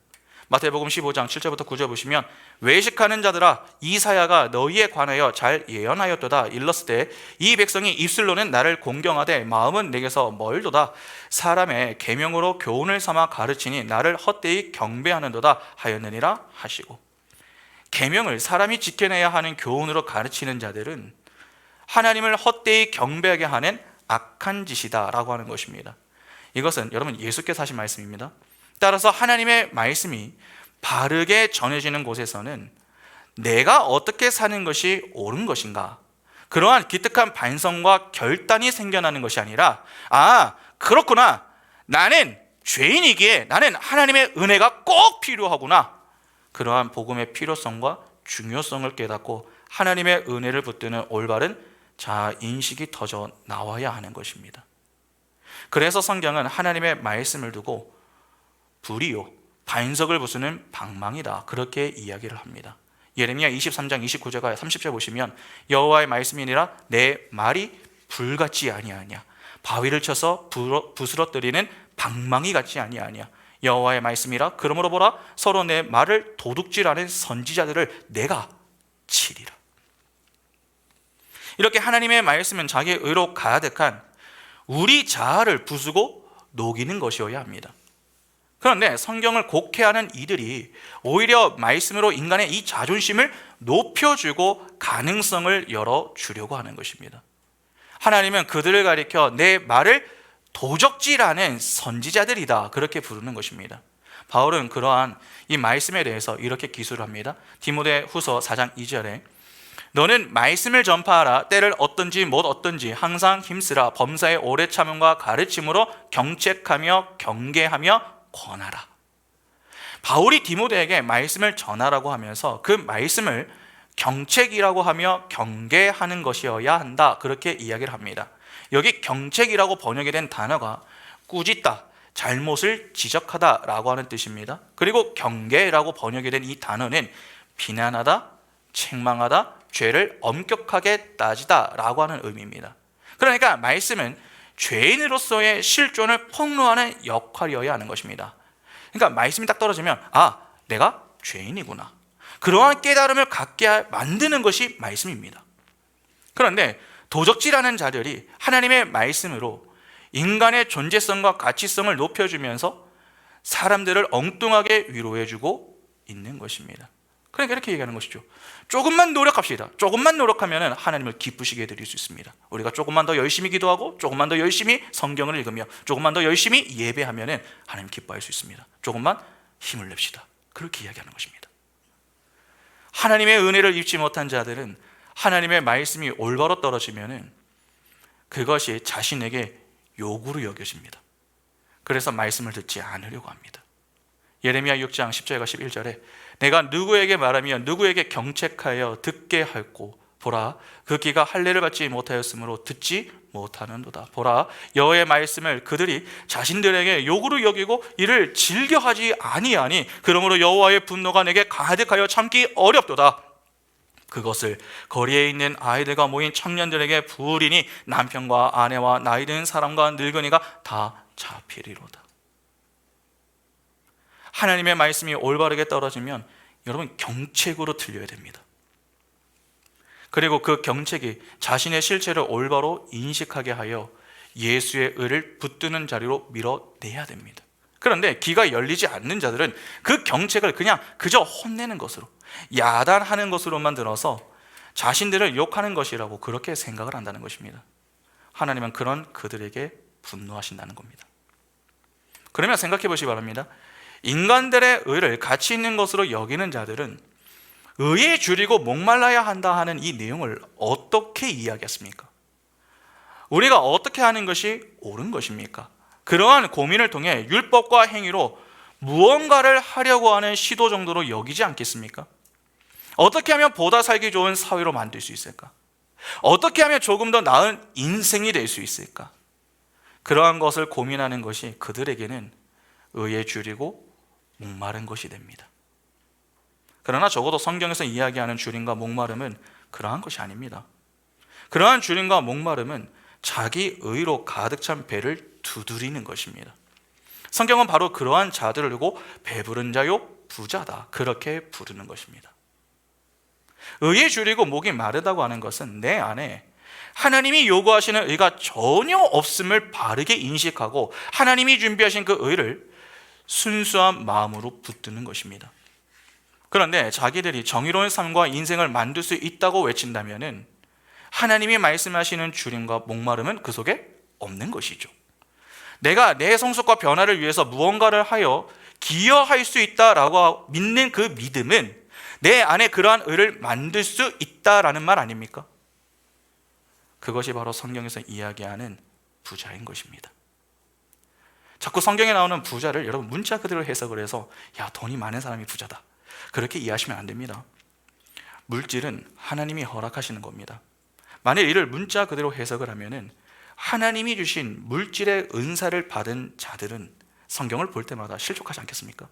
마태복음 15장 7절부터 9절 보시면 외식하는 자들아 이사야가 너희에 관하여 잘 예언하였도다. 일렀을 때 이 백성이 입술로는 나를 공경하되 마음은 내게서 멀도다. 사람의 계명으로 교훈을 삼아 가르치니 나를 헛되이 경배하는도다 하였느니라 하시고, 계명을 사람이 지켜내야 하는 교훈으로 가르치는 자들은 하나님을 헛되이 경배하게 하는 악한 짓이다 라고 하는 것입니다. 이것은 여러분 예수께서 하신 말씀입니다. 따라서 하나님의 말씀이 바르게 전해지는 곳에서는 내가 어떻게 사는 것이 옳은 것인가, 그러한 기특한 반성과 결단이 생겨나는 것이 아니라 그렇구나, 나는 죄인이기에 나는 하나님의 은혜가 꼭 필요하구나, 그러한 복음의 필요성과 중요성을 깨닫고 하나님의 은혜를 붙드는 올바른 자아인식이 터져 나와야 하는 것입니다. 그래서 성경은 하나님의 말씀을 두고 불의요 반석을 부수는 방망이다 그렇게 이야기를 합니다. 예레미야 23장 29절과 30절 보시면 여호와의 말씀이니라 내 말이 불같지 아니하냐, 바위를 쳐서 부스러뜨리는 방망이 같지 아니하냐. 여호와의 말씀이라. 그러므로 보라, 서로 내 말을 도둑질하는 선지자들을 내가 치리라. 이렇게 하나님의 말씀은 자기의 의로 가득한 우리 자아를 부수고 녹이는 것이어야 합니다. 그런데 성경을 곡해하는 이들이 오히려 말씀으로 인간의 이 자존심을 높여주고 가능성을 열어주려고 하는 것입니다. 하나님은 그들을 가리켜 내 말을 도적질하는 선지자들이다, 그렇게 부르는 것입니다. 바울은 그러한 이 말씀에 대해서 이렇게 기술을 합니다. 디모데후서 4장 2절에 너는 말씀을 전파하라. 때를 어떤지 못 어떤지 항상 힘쓰라. 범사의 오래 참음과 가르침으로 경책하며 경계하며 권하라. 바울이 디모데에게 말씀을 전하라고 하면서 그 말씀을 경책이라고 하며 경계하는 것이어야 한다, 그렇게 이야기를 합니다. 여기 경책이라고 번역이 된 단어가 꾸짖다, 잘못을 지적하다라고 하는 뜻입니다. 그리고 경계라고 번역이 된 이 단어는 비난하다, 책망하다, 죄를 엄격하게 따지다라고 하는 의미입니다. 그러니까 말씀은 죄인으로서의 실존을 폭로하는 역할이어야 하는 것입니다. 그러니까 말씀이 딱 떨어지면 내가 죄인이구나, 그러한 깨달음을 갖게 만드는 것이 말씀입니다. 그런데 도적질하는 자들이 하나님의 말씀으로 인간의 존재성과 가치성을 높여주면서 사람들을 엉뚱하게 위로해주고 있는 것입니다. 그러니까 이렇게 얘기하는 것이죠. 조금만 노력합시다. 조금만 노력하면 하나님을 기쁘시게 해드릴 수 있습니다. 우리가 조금만 더 열심히 기도하고 조금만 더 열심히 성경을 읽으며 조금만 더 열심히 예배하면 하나님 기뻐할 수 있습니다. 조금만 힘을 냅시다. 그렇게 이야기하는 것입니다. 하나님의 은혜를 입지 못한 자들은 하나님의 말씀이 올바로 떨어지면 그것이 자신에게 요구로 여겨집니다. 그래서 말씀을 듣지 않으려고 합니다. 예레미야 6장 10절과 11절에 내가 누구에게 말하며 누구에게 경책하여 듣게 할꼬, 보라 그 귀가 할례를 받지 못하였으므로 듣지 못하는도다. 보라 여호와의 말씀을 그들이 자신들에게 요구로 여기고 이를 즐겨하지 아니하니 그러므로 여호와의 분노가 내게 가득하여 참기 어렵도다. 그것을 거리에 있는 아이들과 모인 청년들에게 부으리니 남편과 아내와 나이 든 사람과 늙은이가 다 잡히리로다. 하나님의 말씀이 올바르게 떨어지면 여러분 경책으로 들려야 됩니다. 그리고 그 경책이 자신의 실체를 올바로 인식하게 하여 예수의 의를 붙드는 자리로 밀어내야 됩니다. 그런데 귀가 열리지 않는 자들은 그 경책을 그저 혼내는 것으로, 야단하는 것으로만 들어서 자신들을 욕하는 것이라고 그렇게 생각을 한다는 것입니다. 하나님은 그런 그들에게 분노하신다는 겁니다. 그러면 생각해 보시기 바랍니다. 인간들의 의를 가치 있는 것으로 여기는 자들은 의에 줄이고 목말라야 한다 하는 이 내용을 어떻게 이야기했습니까? 우리가 어떻게 하는 것이 옳은 것입니까? 그러한 고민을 통해 율법과 행위로 무언가를 하려고 하는 시도 정도로 여기지 않겠습니까? 어떻게 하면 보다 살기 좋은 사회로 만들 수 있을까? 어떻게 하면 조금 더 나은 인생이 될 수 있을까? 그러한 것을 고민하는 것이 그들에게는 의에 줄이고 목마른 것이 됩니다. 그러나 적어도 성경에서 이야기하는 줄임과 목마름은 그러한 것이 아닙니다. 그러한 줄임과 목마름은 자기 의로 가득 찬 배를 두드리는 것입니다. 성경은 바로 그러한 자들을 두고 배부른 자요 부자다, 그렇게 부르는 것입니다. 의에 줄이고 목이 마르다고 하는 것은 내 안에 하나님이 요구하시는 의가 전혀 없음을 바르게 인식하고 하나님이 준비하신 그 의를 순수한 마음으로 붙드는 것입니다. 그런데 자기들이 정의로운 삶과 인생을 만들 수 있다고 외친다면 하나님이 말씀하시는 줄임과 목마름은 그 속에 없는 것이죠. 내가 내 성숙과 변화를 위해서 무언가를 하여 기여할 수 있다라고 믿는 그 믿음은 내 안에 그러한 의를 만들 수 있다라는 말 아닙니까? 그것이 바로 성경에서 이야기하는 부자인 것입니다. 자꾸 성경에 나오는 부자를 여러분 문자 그대로 해석을 해서 돈이 많은 사람이 부자다, 그렇게 이해하시면 안 됩니다. 물질은 하나님이 허락하시는 겁니다. 만일 이를 문자 그대로 해석을 하면은 하나님이 주신 물질의 은사를 받은 자들은 성경을 볼 때마다 실족하지 않겠습니까?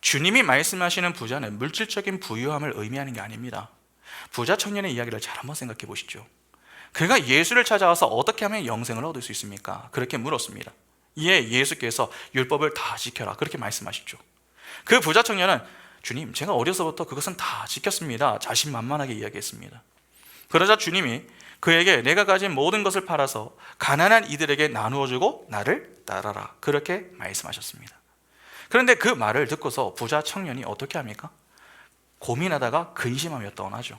주님이 말씀하시는 부자는 물질적인 부유함을 의미하는 게 아닙니다. 부자 청년의 이야기를 잘 한번 생각해 보시죠. 그가 예수를 찾아와서 어떻게 하면 영생을 얻을 수 있습니까? 그렇게 물었습니다. 이에 예수께서 율법을 다 지켜라 그렇게 말씀하시죠. 그 부자 청년은 주님, 제가 어려서부터 그것은 다 지켰습니다. 자신만만하게 이야기했습니다. 그러자 주님이 그에게 내가 가진 모든 것을 팔아서 가난한 이들에게 나누어 주고 나를 따라라 그렇게 말씀하셨습니다. 그런데 그 말을 듣고서 부자 청년이 어떻게 합니까? 고민하다가 근심하며 떠나죠.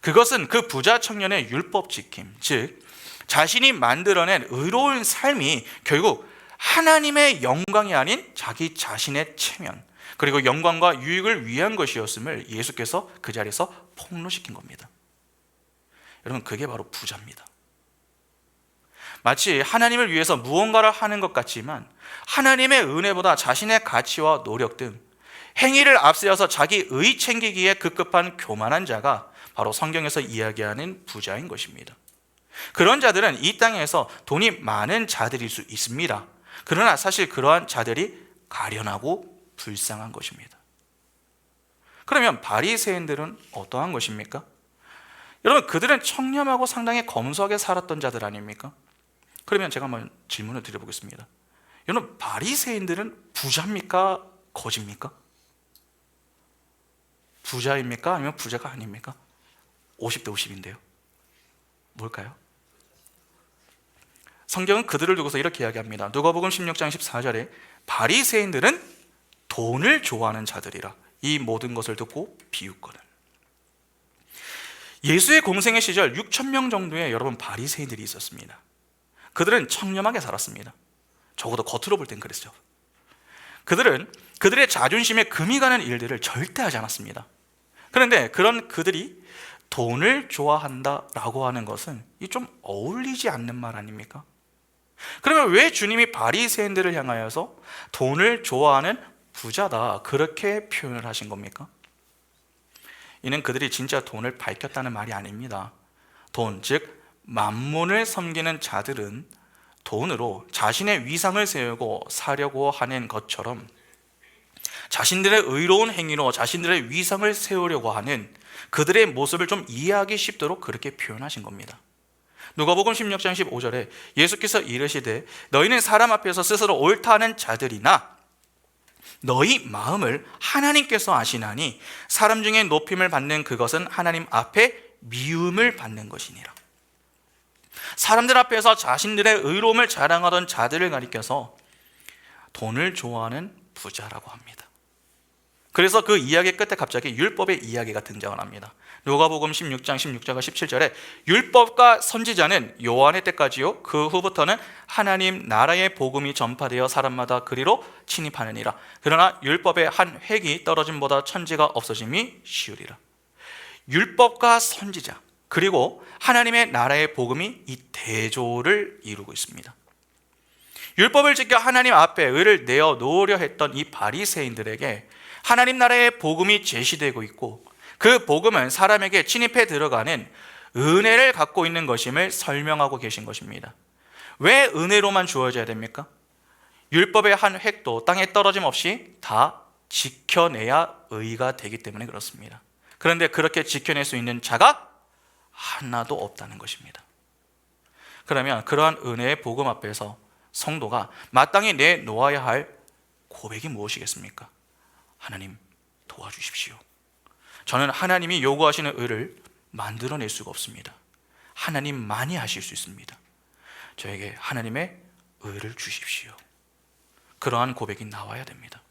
그것은 그 부자 청년의 율법 지킴, 즉 자신이 만들어낸 의로운 삶이 결국 하나님의 영광이 아닌 자기 자신의 체면, 그리고 영광과 유익을 위한 것이었음을 예수께서 그 자리에서 폭로시킨 겁니다. 여러분, 그게 바로 부자입니다. 마치 하나님을 위해서 무언가를 하는 것 같지만 하나님의 은혜보다 자신의 가치와 노력 등 행위를 앞세워서 자기 의 챙기기에 급급한 교만한 자가 바로 성경에서 이야기하는 부자인 것입니다. 그런 자들은 이 땅에서 돈이 많은 자들일 수 있습니다. 그러나 사실 그러한 자들이 가련하고 불쌍한 것입니다. 그러면 바리새인들은 어떠한 것입니까? 여러분, 그들은 청렴하고 상당히 검소하게 살았던 자들 아닙니까? 그러면 제가 한번 질문을 드려보겠습니다. 여러분, 바리새인들은 부자입니까? 거지입니까? 부자입니까? 아니면 부자가 아닙니까? 50대 50인데요. 뭘까요? 성경은 그들을 두고서 이렇게 이야기합니다. 누가복음 16장 14절에 바리새인들은 돈을 좋아하는 자들이라 이 모든 것을 듣고 비웃거든. 예수의 공생의 시절 6천 명 정도의 여러분 바리새인들이 있었습니다. 그들은 청렴하게 살았습니다. 적어도 겉으로 볼 땐 그랬죠. 그들은 그들의 자존심에 금이 가는 일들을 절대 하지 않았습니다. 그런데 그런 그들이 돈을 좋아한다라고 하는 것은 이 좀 어울리지 않는 말 아닙니까? 그러면 왜 주님이 바리새인들을 향하여서 돈을 좋아하는 부자다 그렇게 표현을 하신 겁니까? 이는 그들이 진짜 돈을 밝혔다는 말이 아닙니다. 돈, 즉 만몬을 섬기는 자들은 돈으로 자신의 위상을 세우고 사려고 하는 것처럼 자신들의 의로운 행위로 자신들의 위상을 세우려고 하는 그들의 모습을 좀 이해하기 쉽도록 그렇게 표현하신 겁니다. 누가복음 16장 15절에 예수께서 이르시되 너희는 사람 앞에서 스스로 옳다 하는 자들이나 너희 마음을 하나님께서 아시나니 사람 중에 높임을 받는 그것은 하나님 앞에 미움을 받는 것이니라. 사람들 앞에서 자신들의 의로움을 자랑하던 자들을 가리켜서 돈을 좋아하는 부자라고 합니다. 그래서 그 이야기 끝에 갑자기 율법의 이야기가 등장을 합니다. 누가복음 16장 16절과 17절에 율법과 선지자는 요한의 때까지요 그 후부터는 하나님 나라의 복음이 전파되어 사람마다 그리로 침입하느니라. 그러나 율법의 한 획이 떨어짐보다 천지가 없어짐이 쉬우리라. 율법과 선지자 그리고 하나님의 나라의 복음이 이 대조를 이루고 있습니다. 율법을 지켜 하나님 앞에 의를 내어 놓으려 했던 이 바리새인들에게 하나님 나라의 복음이 제시되고 있고 그 복음은 사람에게 침입해 들어가는 은혜를 갖고 있는 것임을 설명하고 계신 것입니다. 왜 은혜로만 주어져야 됩니까? 율법의 한 획도 땅에 떨어짐 없이 다 지켜내야 의가 되기 때문에 그렇습니다. 그런데 그렇게 지켜낼 수 있는 자가 하나도 없다는 것입니다. 그러면 그러한 은혜의 복음 앞에서 성도가 마땅히 내놓아야 할 고백이 무엇이겠습니까? 하나님 도와주십시오. 저는 하나님이 요구하시는 의를 만들어낼 수가 없습니다. 하나님만이 하실 수 있습니다. 저에게 하나님의 의를 주십시오. 그러한 고백이 나와야 됩니다.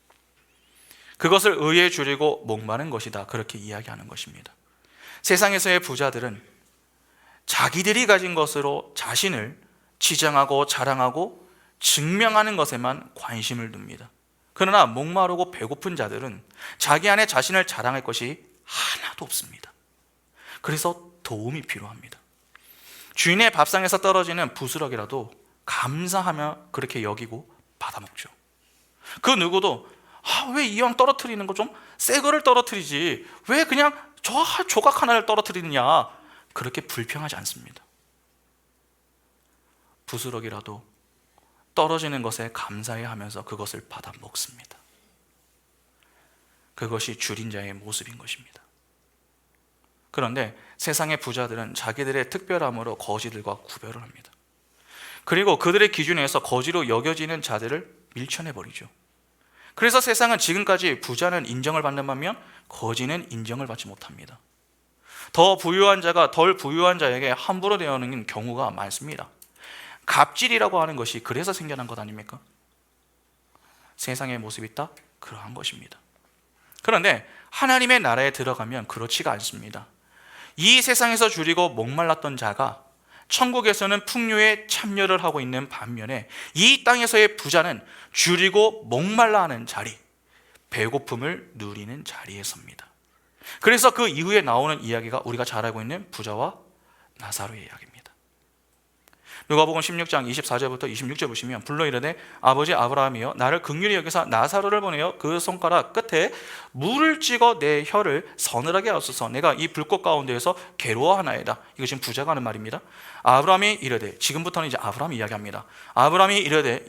그것을 의에 줄이고 목마른 것이다 그렇게 이야기하는 것입니다. 세상에서의 부자들은 자기들이 가진 것으로 자신을 치장하고 자랑하고 증명하는 것에만 관심을 둡니다. 그러나 목마르고 배고픈 자들은 자기 안에 자신을 자랑할 것이 하나도 없습니다. 그래서 도움이 필요합니다. 주인의 밥상에서 떨어지는 부스럭이라도 감사하며 그렇게 여기고 받아먹죠. 그 누구도 왜 이왕 떨어뜨리는 거 좀 새 거를 떨어뜨리지 왜 그냥 저 조각 하나를 떨어뜨리느냐 그렇게 불평하지 않습니다. 부스럭이라도 떨어지는 것에 감사해하면서 그것을 받아 먹습니다. 그것이 줄인 자의 모습인 것입니다. 그런데 세상의 부자들은 자기들의 특별함으로 거지들과 구별을 합니다. 그리고 그들의 기준에서 거지로 여겨지는 자들을 밀쳐내버리죠. 그래서 세상은 지금까지 부자는 인정을 받는 반면 거지는 인정을 받지 못합니다. 더 부유한 자가 덜 부유한 자에게 함부로 대하는 경우가 많습니다. 갑질이라고 하는 것이 그래서 생겨난 것 아닙니까? 세상의 모습이 딱 그러한 것입니다. 그런데 하나님의 나라에 들어가면 그렇지가 않습니다. 이 세상에서 줄이고 목말랐던 자가 천국에서는 풍요에 참여를 하고 있는 반면에 이 땅에서의 부자는 줄이고 목말라하는 자리, 배고픔을 누리는 자리에 섭니다. 그래서 그 이후에 나오는 이야기가 우리가 잘 알고 있는 부자와 나사로의 이야기입니다. 누가복음 16장 24절부터 26절 보시면 불러 이르되 아버지 아브라함이여 나를 긍휼히 여기사 나사로를 보내어 그 손가락 끝에 물을 찍어 내 혀를 서늘하게 하소서. 내가 이 불꽃 가운데에서 괴로워하나이다. 이거 지금 부자가 하는 말입니다. 아브라함이 이르되, 지금부터는 이제 아브라함이 이야기합니다. 아브라함이 이르되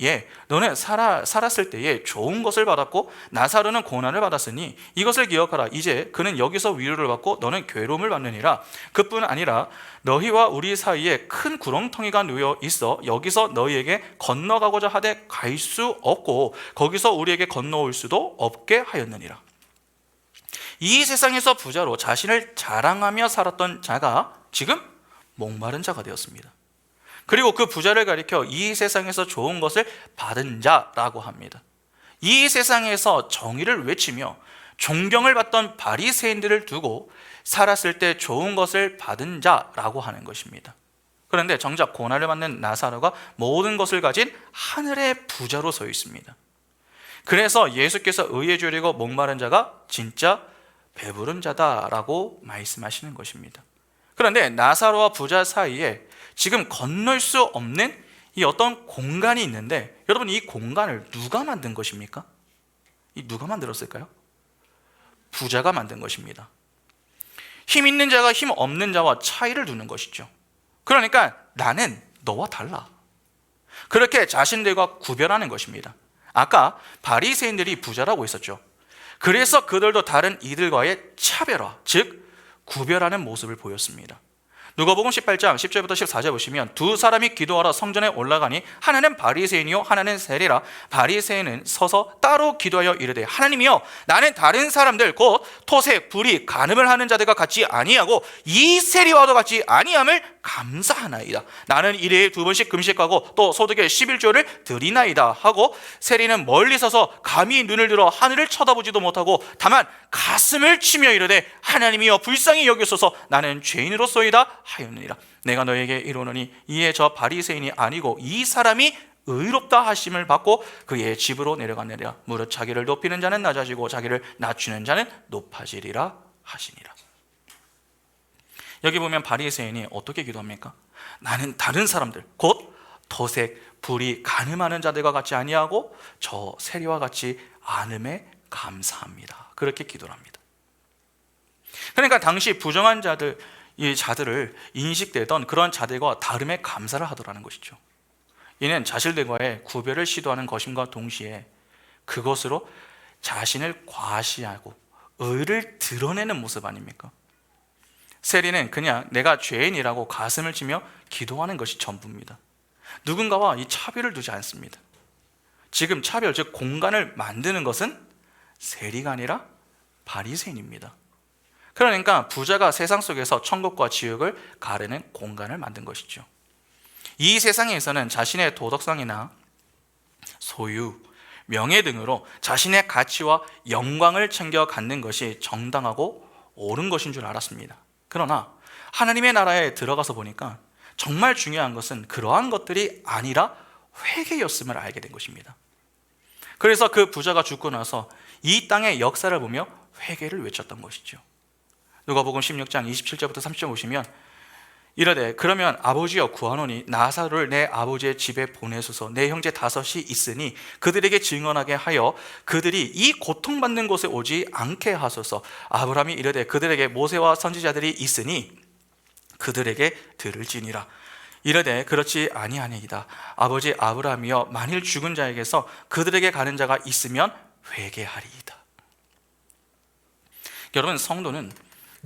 너는 살았을 때에 좋은 것을 받았고 나사로는 고난을 받았으니 이것을 기억하라. 이제 그는 여기서 위로를 받고 너는 괴로움을 받느니라. 그뿐 아니라 너희와 우리 사이에 큰 구렁텅이가 놓여 있어 여기서 너희에게 건너가고자 하되 갈 수 없고 거기서 우리에게 건너올 수도 없게 하였느니라. 이 세상에서 부자로 자신을 자랑하며 살았던 자가 지금 목마른 자가 되었습니다. 그리고 그 부자를 가리켜 이 세상에서 좋은 것을 받은 자라고 합니다. 이 세상에서 정의를 외치며 존경을 받던 바리새인들을 두고 살았을 때 좋은 것을 받은 자라고 하는 것입니다. 그런데 정작 고난을 받는 나사로가 모든 것을 가진 하늘의 부자로 서 있습니다. 그래서 예수께서 의에 줄이고 목마른 자가 진짜 배부른 자다라고 말씀하시는 것입니다. 그런데 나사로와 부자 사이에 지금 건널 수 없는 이 어떤 공간이 있는데, 여러분 이 공간을 누가 만든 것입니까? 누가 만들었을까요? 부자가 만든 것입니다. 힘 있는 자가 힘 없는 자와 차이를 두는 것이죠. 그러니까 나는 너와 달라. 그렇게 자신들과 구별하는 것입니다. 아까 바리새인들이 부자라고 했었죠. 그래서 그들도 다른 이들과의 차별화, 즉 구별하는 모습을 보였습니다. 누가복음 18장 10절부터 14절 보시면 두 사람이 기도하러 성전에 올라가니 하나는 바리새인이요 하나는 세리라. 바리새인은 서서 따로 기도하여 이르되 하나님이여 나는 다른 사람들 곧 토색, 불의, 간음을 하는 자들과 같이 아니하고 이 세리와도 같이 아니함을 감사하나이다. 나는 일회에 2번씩 금식하고 또 소득의 11조를 드리나이다 하고, 세리는 멀리 서서 감히 눈을 들어 하늘을 쳐다보지도 못하고 다만 가슴을 치며 이르되 하나님이여 불쌍히 여기소서 나는 죄인으로소이다 하였느니라. 내가 너에게 이르노니 이에 저 바리새인이 아니고 이 사람이 의롭다 하심을 받고 그의 집으로 내려갔느니라. 무릇 자기를 높이는 자는 낮아지고 자기를 낮추는 자는 높아지리라 하시니라. 여기 보면 바리새인이 어떻게 기도합니까? 나는 다른 사람들 곧 토색, 불의, 간음하는 자들과 같이 아니하고 저 세리와 같이 안음에 감사합니다. 그렇게 기도를 합니다. 그러니까 당시 부정한 자들, 이 자들을 인식되던 그런 자들과 다름에 감사를 하더라는 것이죠. 이는 자신들과의 구별을 시도하는 것임과 동시에 그것으로 자신을 과시하고 의를 드러내는 모습 아닙니까? 세리는 그냥 내가 죄인이라고 가슴을 치며 기도하는 것이 전부입니다. 누군가와 이 차별을 두지 않습니다. 지금 차별, 즉 공간을 만드는 것은 세리가 아니라 바리새인입니다. 그러니까 부자가 세상 속에서 천국과 지옥을 가르는 공간을 만든 것이죠. 이 세상에서는 자신의 도덕성이나 소유, 명예 등으로 자신의 가치와 영광을 챙겨 갖는 것이 정당하고 옳은 것인 줄 알았습니다. 그러나 하나님의 나라에 들어가서 보니까 정말 중요한 것은 그러한 것들이 아니라 회개였음을 알게 된 것입니다. 그래서 그 부자가 죽고 나서 이 땅의 역사를 보며 회개를 외쳤던 것이죠. 누가복음 16장 27절부터 30절 보시면 이르되 그러면 아버지여 구하노니 나사로를 내 아버지의 집에 보내소서. 내 형제 5이 있으니 그들에게 증언하게 하여 그들이 이 고통받는 곳에 오지 않게 하소서. 아브라함이 이르되 그들에게 모세와 선지자들이 있으니 그들에게 들을지니라. 이르되 그렇지 아니하니이다. 아버지 아브라함이여 만일 죽은 자에게서 그들에게 가는 자가 있으면 회개하리이다. 여러분, 성도는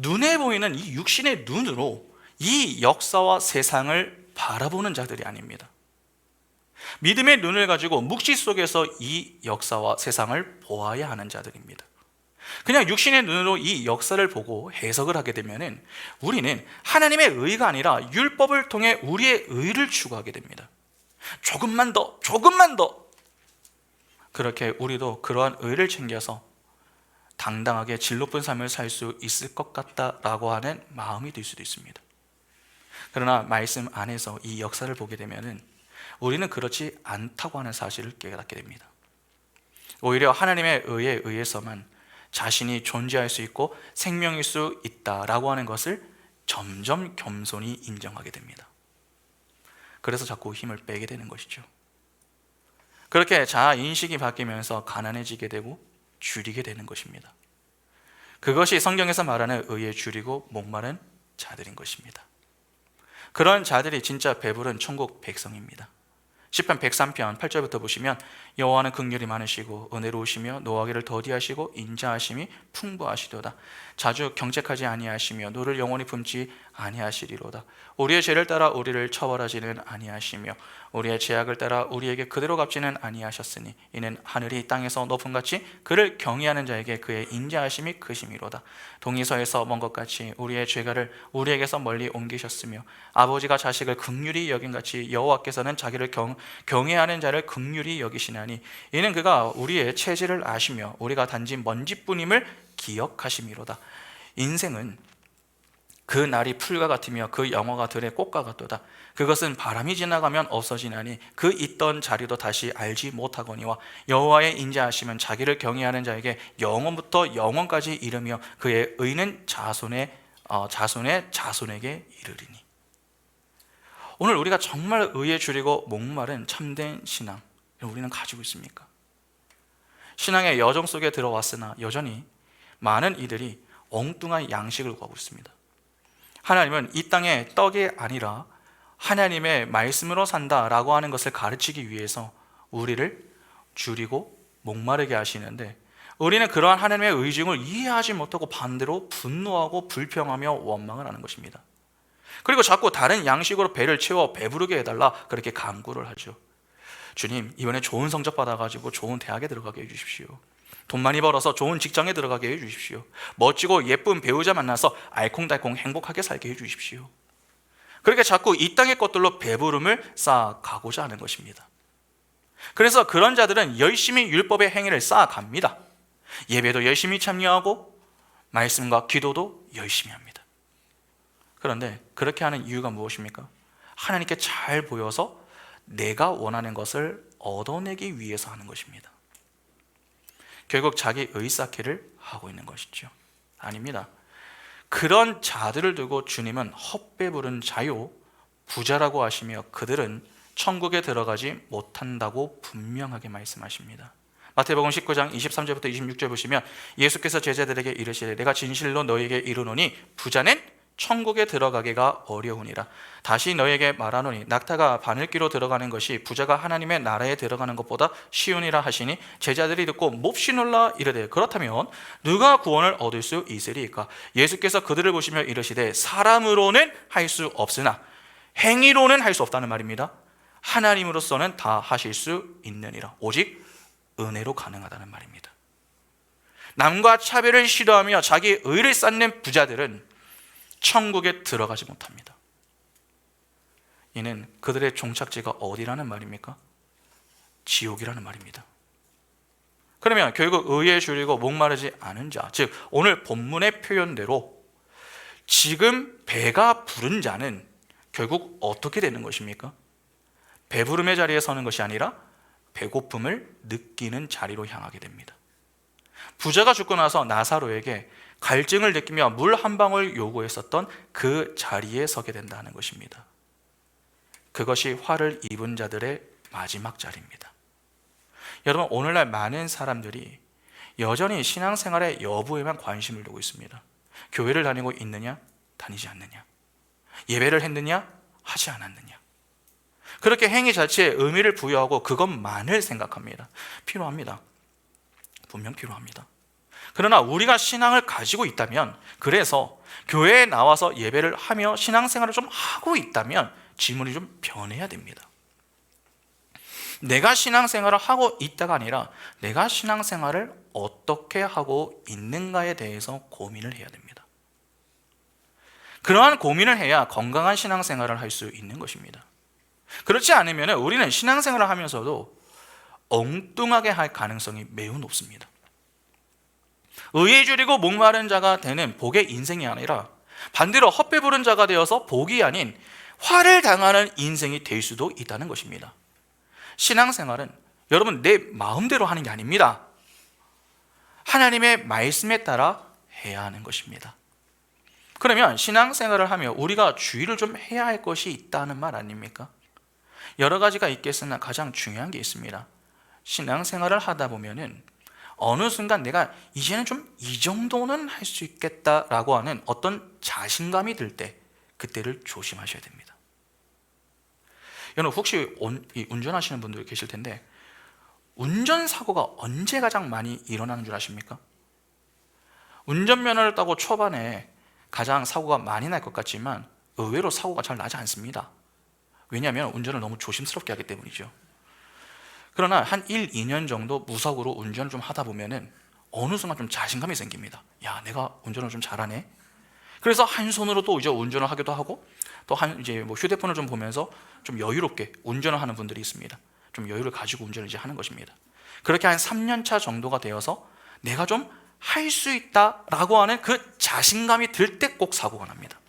눈에 보이는 이 육신의 눈으로 이 역사와 세상을 바라보는 자들이 아닙니다. 믿음의 눈을 가지고 묵시 속에서 이 역사와 세상을 보아야 하는 자들입니다. 그냥 육신의 눈으로 이 역사를 보고 해석을 하게 되면 우리는 하나님의 의가 아니라 율법을 통해 우리의 의를 추구하게 됩니다. 조금만 더, 조금만 더. 그렇게 우리도 그러한 의를 챙겨서 당당하게 질 높은 삶을 살 수 있을 것 같다라고 하는 마음이 들 수도 있습니다. 그러나 말씀 안에서 이 역사를 보게 되면 우리는 그렇지 않다고 하는 사실을 깨닫게 됩니다. 오히려 하나님의 의에 의해서만 자신이 존재할 수 있고 생명일 수 있다라고 하는 것을 점점 겸손히 인정하게 됩니다. 그래서 자꾸 힘을 빼게 되는 것이죠. 그렇게 자아 인식이 바뀌면서 가난해지게 되고 줄이게 되는 것입니다. 그것이 성경에서 말하는 의에 줄이고 목마른 자들인 것입니다. 그런 자들이 진짜 배부른 천국 백성입니다. 시편 103편 8절부터 보시면 여호와는 긍휼이 많으시고 은혜로우시며 노하기를 더디하시고 인자하심이 풍부하시도다. 자주 경책하지 아니하시며 노를 영원히 품지 아니하시리로다. 우리의 죄를 따라 우리를 처벌하지는 아니하시며 우리의 죄악을 따라 우리에게 그대로 갚지는 아니하셨으니 이는 하늘이 땅에서 높음같이 그를 경외하는 자에게 그의 인자하심이 크심이로다. 동이서에서 먼 것 같이 우리의 죄가를 우리에게서 멀리 옮기셨으며 아버지가 자식을 긍휼히 여긴같이 여호와께서는 자기를 경외하는 자를 긍휼히 여기시나니 이는 그가 우리의 체질을 아시며 우리가 단지 먼지뿐임을 기억하심이로다. 인생은 그 날이 풀과 같으며 그 영화가 들의 꽃과 같도다. 그것은 바람이 지나가면 없어지나니 그 있던 자리도 다시 알지 못하거니와 여호와의 인자하심은 자기를 경외하는 자에게 영원부터 영원까지 이르며 그의 의는 자손의 자손에게 이르리니. 오늘 우리가 정말 의에 줄이고 목마른 참된 신앙 우리는 가지고 있습니까? 신앙의 여정 속에 들어왔으나 여전히 많은 이들이 엉뚱한 양식을 구하고 있습니다. 하나님은 이 땅의 떡이 아니라 하나님의 말씀으로 산다라고 하는 것을 가르치기 위해서 우리를 줄이고 목마르게 하시는데 우리는 그러한 하나님의 의중을 이해하지 못하고 반대로 분노하고 불평하며 원망을 하는 것입니다. 그리고 자꾸 다른 양식으로 배를 채워 배부르게 해달라 그렇게 간구를 하죠. 주님, 이번에 좋은 성적 받아가지고 좋은 대학에 들어가게 해주십시오. 돈 많이 벌어서 좋은 직장에 들어가게 해주십시오. 멋지고 예쁜 배우자 만나서 알콩달콩 행복하게 살게 해주십시오. 그렇게 자꾸 이 땅의 것들로 배부름을 쌓아가고자 하는 것입니다. 그래서 그런 자들은 열심히 율법의 행위를 쌓아갑니다. 예배도 열심히 참여하고 말씀과 기도도 열심히 합니다. 그런데 그렇게 하는 이유가 무엇입니까? 하나님께 잘 보여서 내가 원하는 것을 얻어내기 위해서 하는 것입니다. 결국 자기 의쌓기를 하고 있는 것이죠. 아닙니다. 그런 자들을 두고 주님은 헛배부른 자요 부자라고 하시며 그들은 천국에 들어가지 못한다고 분명하게 말씀하십니다. 마태복음 19장 23절부터 26절 보시면 예수께서 제자들에게 이르시되 내가 진실로 너희에게 이르노니 부자는 천국에 들어가기가 어려우니라. 다시 너희에게 말하노니 낙타가 바늘귀로 들어가는 것이 부자가 하나님의 나라에 들어가는 것보다 쉬우니라 하시니 제자들이 듣고 몹시 놀라 이르되 그렇다면 누가 구원을 얻을 수 있으리까? 예수께서 그들을 보시며 이르시되 사람으로는 할 수 없으나 행위로는 할 수 없다는 말입니다. 하나님으로서는 다 하실 수 있느니라. 오직 은혜로 가능하다는 말입니다. 남과 차별을 싫어하며 자기 의를 쌓는 부자들은 천국에 들어가지 못합니다. 이는 그들의 종착지가 어디라는 말입니까? 지옥이라는 말입니다. 그러면 결국 의에 줄이고 목마르지 않은 자, 즉 오늘 본문의 표현대로 지금 배가 부른 자는 결국 어떻게 되는 것입니까? 배부름의 자리에 서는 것이 아니라 배고픔을 느끼는 자리로 향하게 됩니다. 부자가 죽고 나서 나사로에게 갈증을 느끼며 물 한 방울 요구했었던 그 자리에 서게 된다는 것입니다. 그것이 화를 입은 자들의 마지막 자리입니다. 여러분, 오늘날 많은 사람들이 여전히 신앙생활의 여부에만 관심을 두고 있습니다. 교회를 다니고 있느냐, 다니지 않느냐, 예배를 했느냐, 하지 않았느냐. 그렇게 행위 자체에 의미를 부여하고 그것만을 생각합니다. 필요합니다. 분명 필요합니다. 그러나 우리가 신앙을 가지고 있다면, 그래서 교회에 나와서 예배를 하며 신앙생활을 좀 하고 있다면 질문이 좀 변해야 됩니다. 내가 신앙생활을 하고 있다가 아니라 내가 신앙생활을 어떻게 하고 있는가에 대해서 고민을 해야 됩니다. 그러한 고민을 해야 건강한 신앙생활을 할 수 있는 것입니다. 그렇지 않으면 우리는 신앙생활을 하면서도 엉뚱하게 할 가능성이 매우 높습니다. 의에 줄이고 목마른 자가 되는 복의 인생이 아니라 반대로 헛배 부른 자가 되어서 복이 아닌 화를 당하는 인생이 될 수도 있다는 것입니다. 신앙생활은 여러분 내 마음대로 하는 게 아닙니다. 하나님의 말씀에 따라 해야 하는 것입니다. 그러면 신앙생활을 하며 우리가 주의를 좀 해야 할 것이 있다는 말 아닙니까? 여러 가지가 있겠으나 가장 중요한 게 있습니다. 신앙생활을 하다 보면은 어느 순간 내가 이제는 좀 이 정도는 할 수 있겠다라고 하는 어떤 자신감이 들 때 그때를 조심하셔야 됩니다. 여러분 혹시 운전하시는 분들 계실 텐데 운전사고가 언제 가장 많이 일어나는 줄 아십니까? 운전면허를 따고 초반에 가장 사고가 많이 날 것 같지만 의외로 사고가 잘 나지 않습니다. 왜냐하면 운전을 너무 조심스럽게 하기 때문이죠. 그러나 한 1, 2년 정도 무사고로 운전을 좀 하다 보면은 어느 순간 좀 자신감이 생깁니다. 야, 내가 운전을 좀 잘하네. 그래서 한 손으로 또 이제 운전을 하기도 하고 또 이제 뭐 휴대폰을 좀 보면서 좀 여유롭게 운전을 하는 분들이 있습니다. 좀 여유를 가지고 운전을 이제 하는 것입니다. 그렇게 한 3년 차 정도가 되어서 내가 좀 할 수 있다라고 하는 그 자신감이 들 때 꼭 사고가 납니다.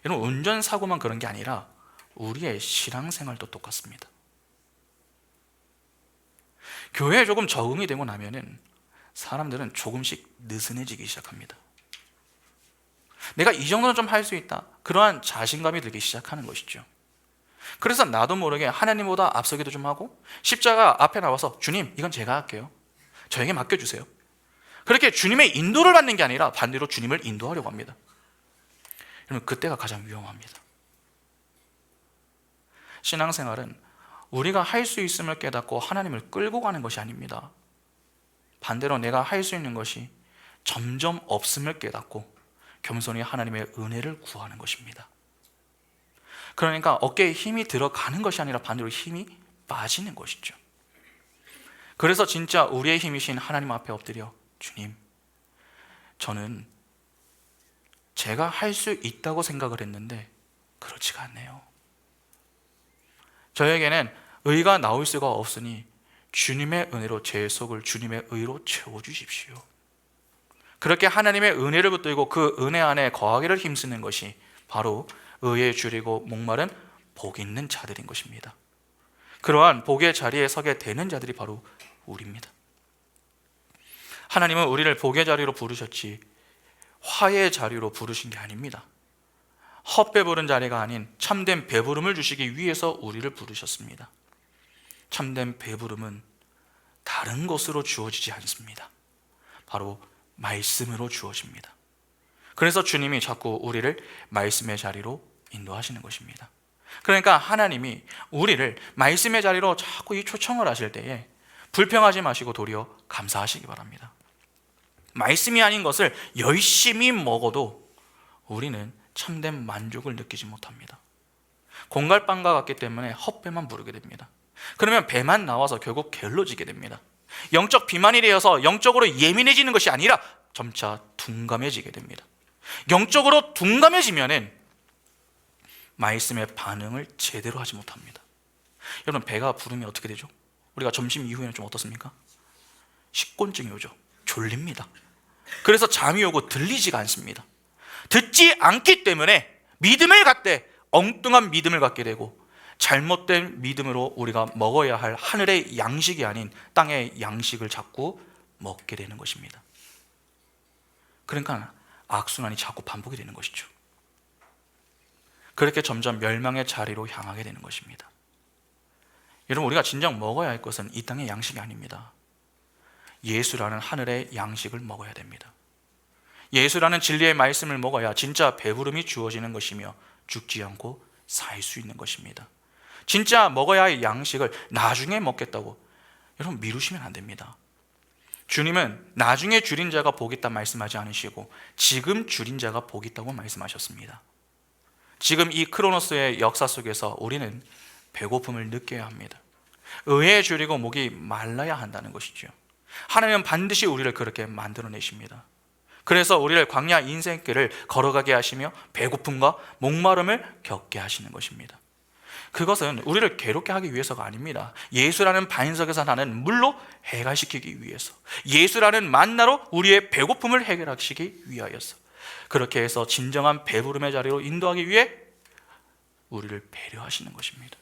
여러분 운전사고만 그런 게 아니라 우리의 신앙생활도 똑같습니다. 교회에 조금 적응이 되고 나면은 사람들은 조금씩 느슨해지기 시작합니다. 내가 이 정도는 좀 할 수 있다, 그러한 자신감이 들기 시작하는 것이죠. 그래서 나도 모르게 하나님보다 앞서기도 좀 하고 십자가 앞에 나와서 주님 이건 제가 할게요, 저에게 맡겨주세요. 그렇게 주님의 인도를 받는 게 아니라 반대로 주님을 인도하려고 합니다. 여러분 그때가 가장 위험합니다. 신앙생활은 우리가 할 수 있음을 깨닫고 하나님을 끌고 가는 것이 아닙니다. 반대로 내가 할 수 있는 것이 점점 없음을 깨닫고 겸손히 하나님의 은혜를 구하는 것입니다. 그러니까 어깨에 힘이 들어가는 것이 아니라 반대로 힘이 빠지는 것이죠. 그래서 진짜 우리의 힘이신 하나님 앞에 엎드려 주님, 저는 제가 할 수 있다고 생각을 했는데 그렇지가 않네요. 저에게는 의가 나올 수가 없으니 주님의 은혜로 제 속을 주님의 의로 채워주십시오. 그렇게 하나님의 은혜를 붙들고 그 은혜 안에 거하기를 힘쓰는 것이 바로 의에 줄이고 목마른 복 있는 자들인 것입니다. 그러한 복의 자리에 서게 되는 자들이 바로 우리입니다. 하나님은 우리를 복의 자리로 부르셨지 화의 자리로 부르신 게 아닙니다. 헛배 부른 자리가 아닌 참된 배부름을 주시기 위해서 우리를 부르셨습니다. 참된 배부름은 다른 것으로 주어지지 않습니다. 바로 말씀으로 주어집니다. 그래서 주님이 자꾸 우리를 말씀의 자리로 인도하시는 것입니다. 그러니까 하나님이 우리를 말씀의 자리로 자꾸 이 초청을 하실 때에 불평하지 마시고 도리어 감사하시기 바랍니다. 말씀이 아닌 것을 열심히 먹어도 우리는 참된 만족을 느끼지 못합니다. 공갈빵과 같기 때문에 헛배만 부르게 됩니다. 그러면 배만 나와서 결국 게을러지게 됩니다. 영적 비만이 되어서 영적으로 예민해지는 것이 아니라 점차 둔감해지게 됩니다. 영적으로 둔감해지면은 말씀의 반응을 제대로 하지 못합니다. 여러분 배가 부르면 어떻게 되죠? 우리가 점심 이후에는 좀 어떻습니까? 식곤증이 오죠. 졸립니다. 그래서 잠이 오고 들리지가 않습니다. 듣지 않기 때문에 믿음을 갖되 엉뚱한 믿음을 갖게 되고 잘못된 믿음으로 우리가 먹어야 할 하늘의 양식이 아닌 땅의 양식을 자꾸 먹게 되는 것입니다. 그러니까 악순환이 자꾸 반복이 되는 것이죠. 그렇게 점점 멸망의 자리로 향하게 되는 것입니다. 여러분 우리가 진정 먹어야 할 것은 이 땅의 양식이 아닙니다. 예수라는 하늘의 양식을 먹어야 됩니다. 예수라는 진리의 말씀을 먹어야 진짜 배부름이 주어지는 것이며 죽지 않고 살 수 있는 것입니다. 진짜 먹어야 할 양식을 나중에 먹겠다고 여러분 미루시면 안 됩니다. 주님은 나중에 줄인 자가 복이 있다 말씀하지 않으시고 지금 줄인 자가 복이 있다고 말씀하셨습니다. 지금 이 크로노스의 역사 속에서 우리는 배고픔을 느껴야 합니다. 의에 줄이고 목이 말라야 한다는 것이죠. 하나님은 반드시 우리를 그렇게 만들어내십니다. 그래서 우리를 광야 인생길을 걸어가게 하시며 배고픔과 목마름을 겪게 하시는 것입니다. 그것은 우리를 괴롭게 하기 위해서가 아닙니다. 예수라는 반석에서 나는 물로 해결시키기 위해서, 예수라는 만나로 우리의 배고픔을 해결하시기 위하여서, 그렇게 해서 진정한 배부름의 자리로 인도하기 위해 우리를 배려하시는 것입니다.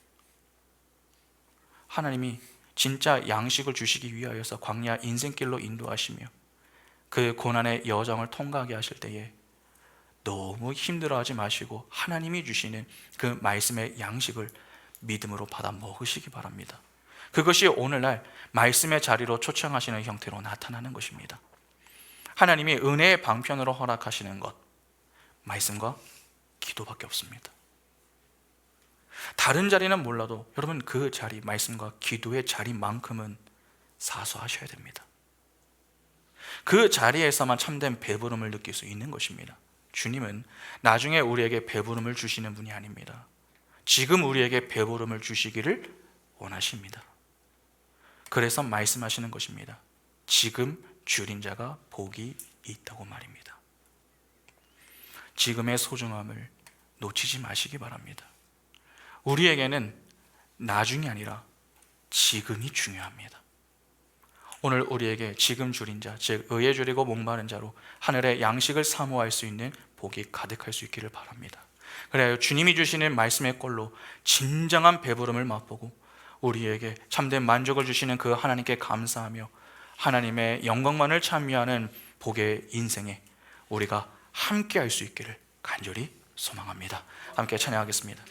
하나님이 진짜 양식을 주시기 위하여서 광야 인생길로 인도하시며 그 고난의 여정을 통과하게 하실 때에 너무 힘들어하지 마시고 하나님이 주시는 그 말씀의 양식을 믿음으로 받아 먹으시기 바랍니다. 그것이 오늘날 말씀의 자리로 초청하시는 형태로 나타나는 것입니다. 하나님이 은혜의 방편으로 허락하시는 것, 말씀과 기도밖에 없습니다. 다른 자리는 몰라도 여러분 그 자리, 말씀과 기도의 자리만큼은 사수하셔야 됩니다. 그 자리에서만 참된 배부름을 느낄 수 있는 것입니다. 주님은 나중에 우리에게 배부름을 주시는 분이 아닙니다. 지금 우리에게 배부름을 주시기를 원하십니다. 그래서 말씀하시는 것입니다. 지금 줄인 자가 복이 있다고 말입니다. 지금의 소중함을 놓치지 마시기 바랍니다. 우리에게는 나중이 아니라 지금이 중요합니다. 오늘 우리에게 지금 줄인 자, 즉 의에 줄이고 목마른 자로 하늘의 양식을 사모할 수 있는 복이 가득할 수 있기를 바랍니다. 그래야 주님이 주시는 말씀의 꼴로 진정한 배부름을 맛보고 우리에게 참된 만족을 주시는 그 하나님께 감사하며 하나님의 영광만을 찬미하는 복의 인생에 우리가 함께 할 수 있기를 간절히 소망합니다. 함께 찬양하겠습니다.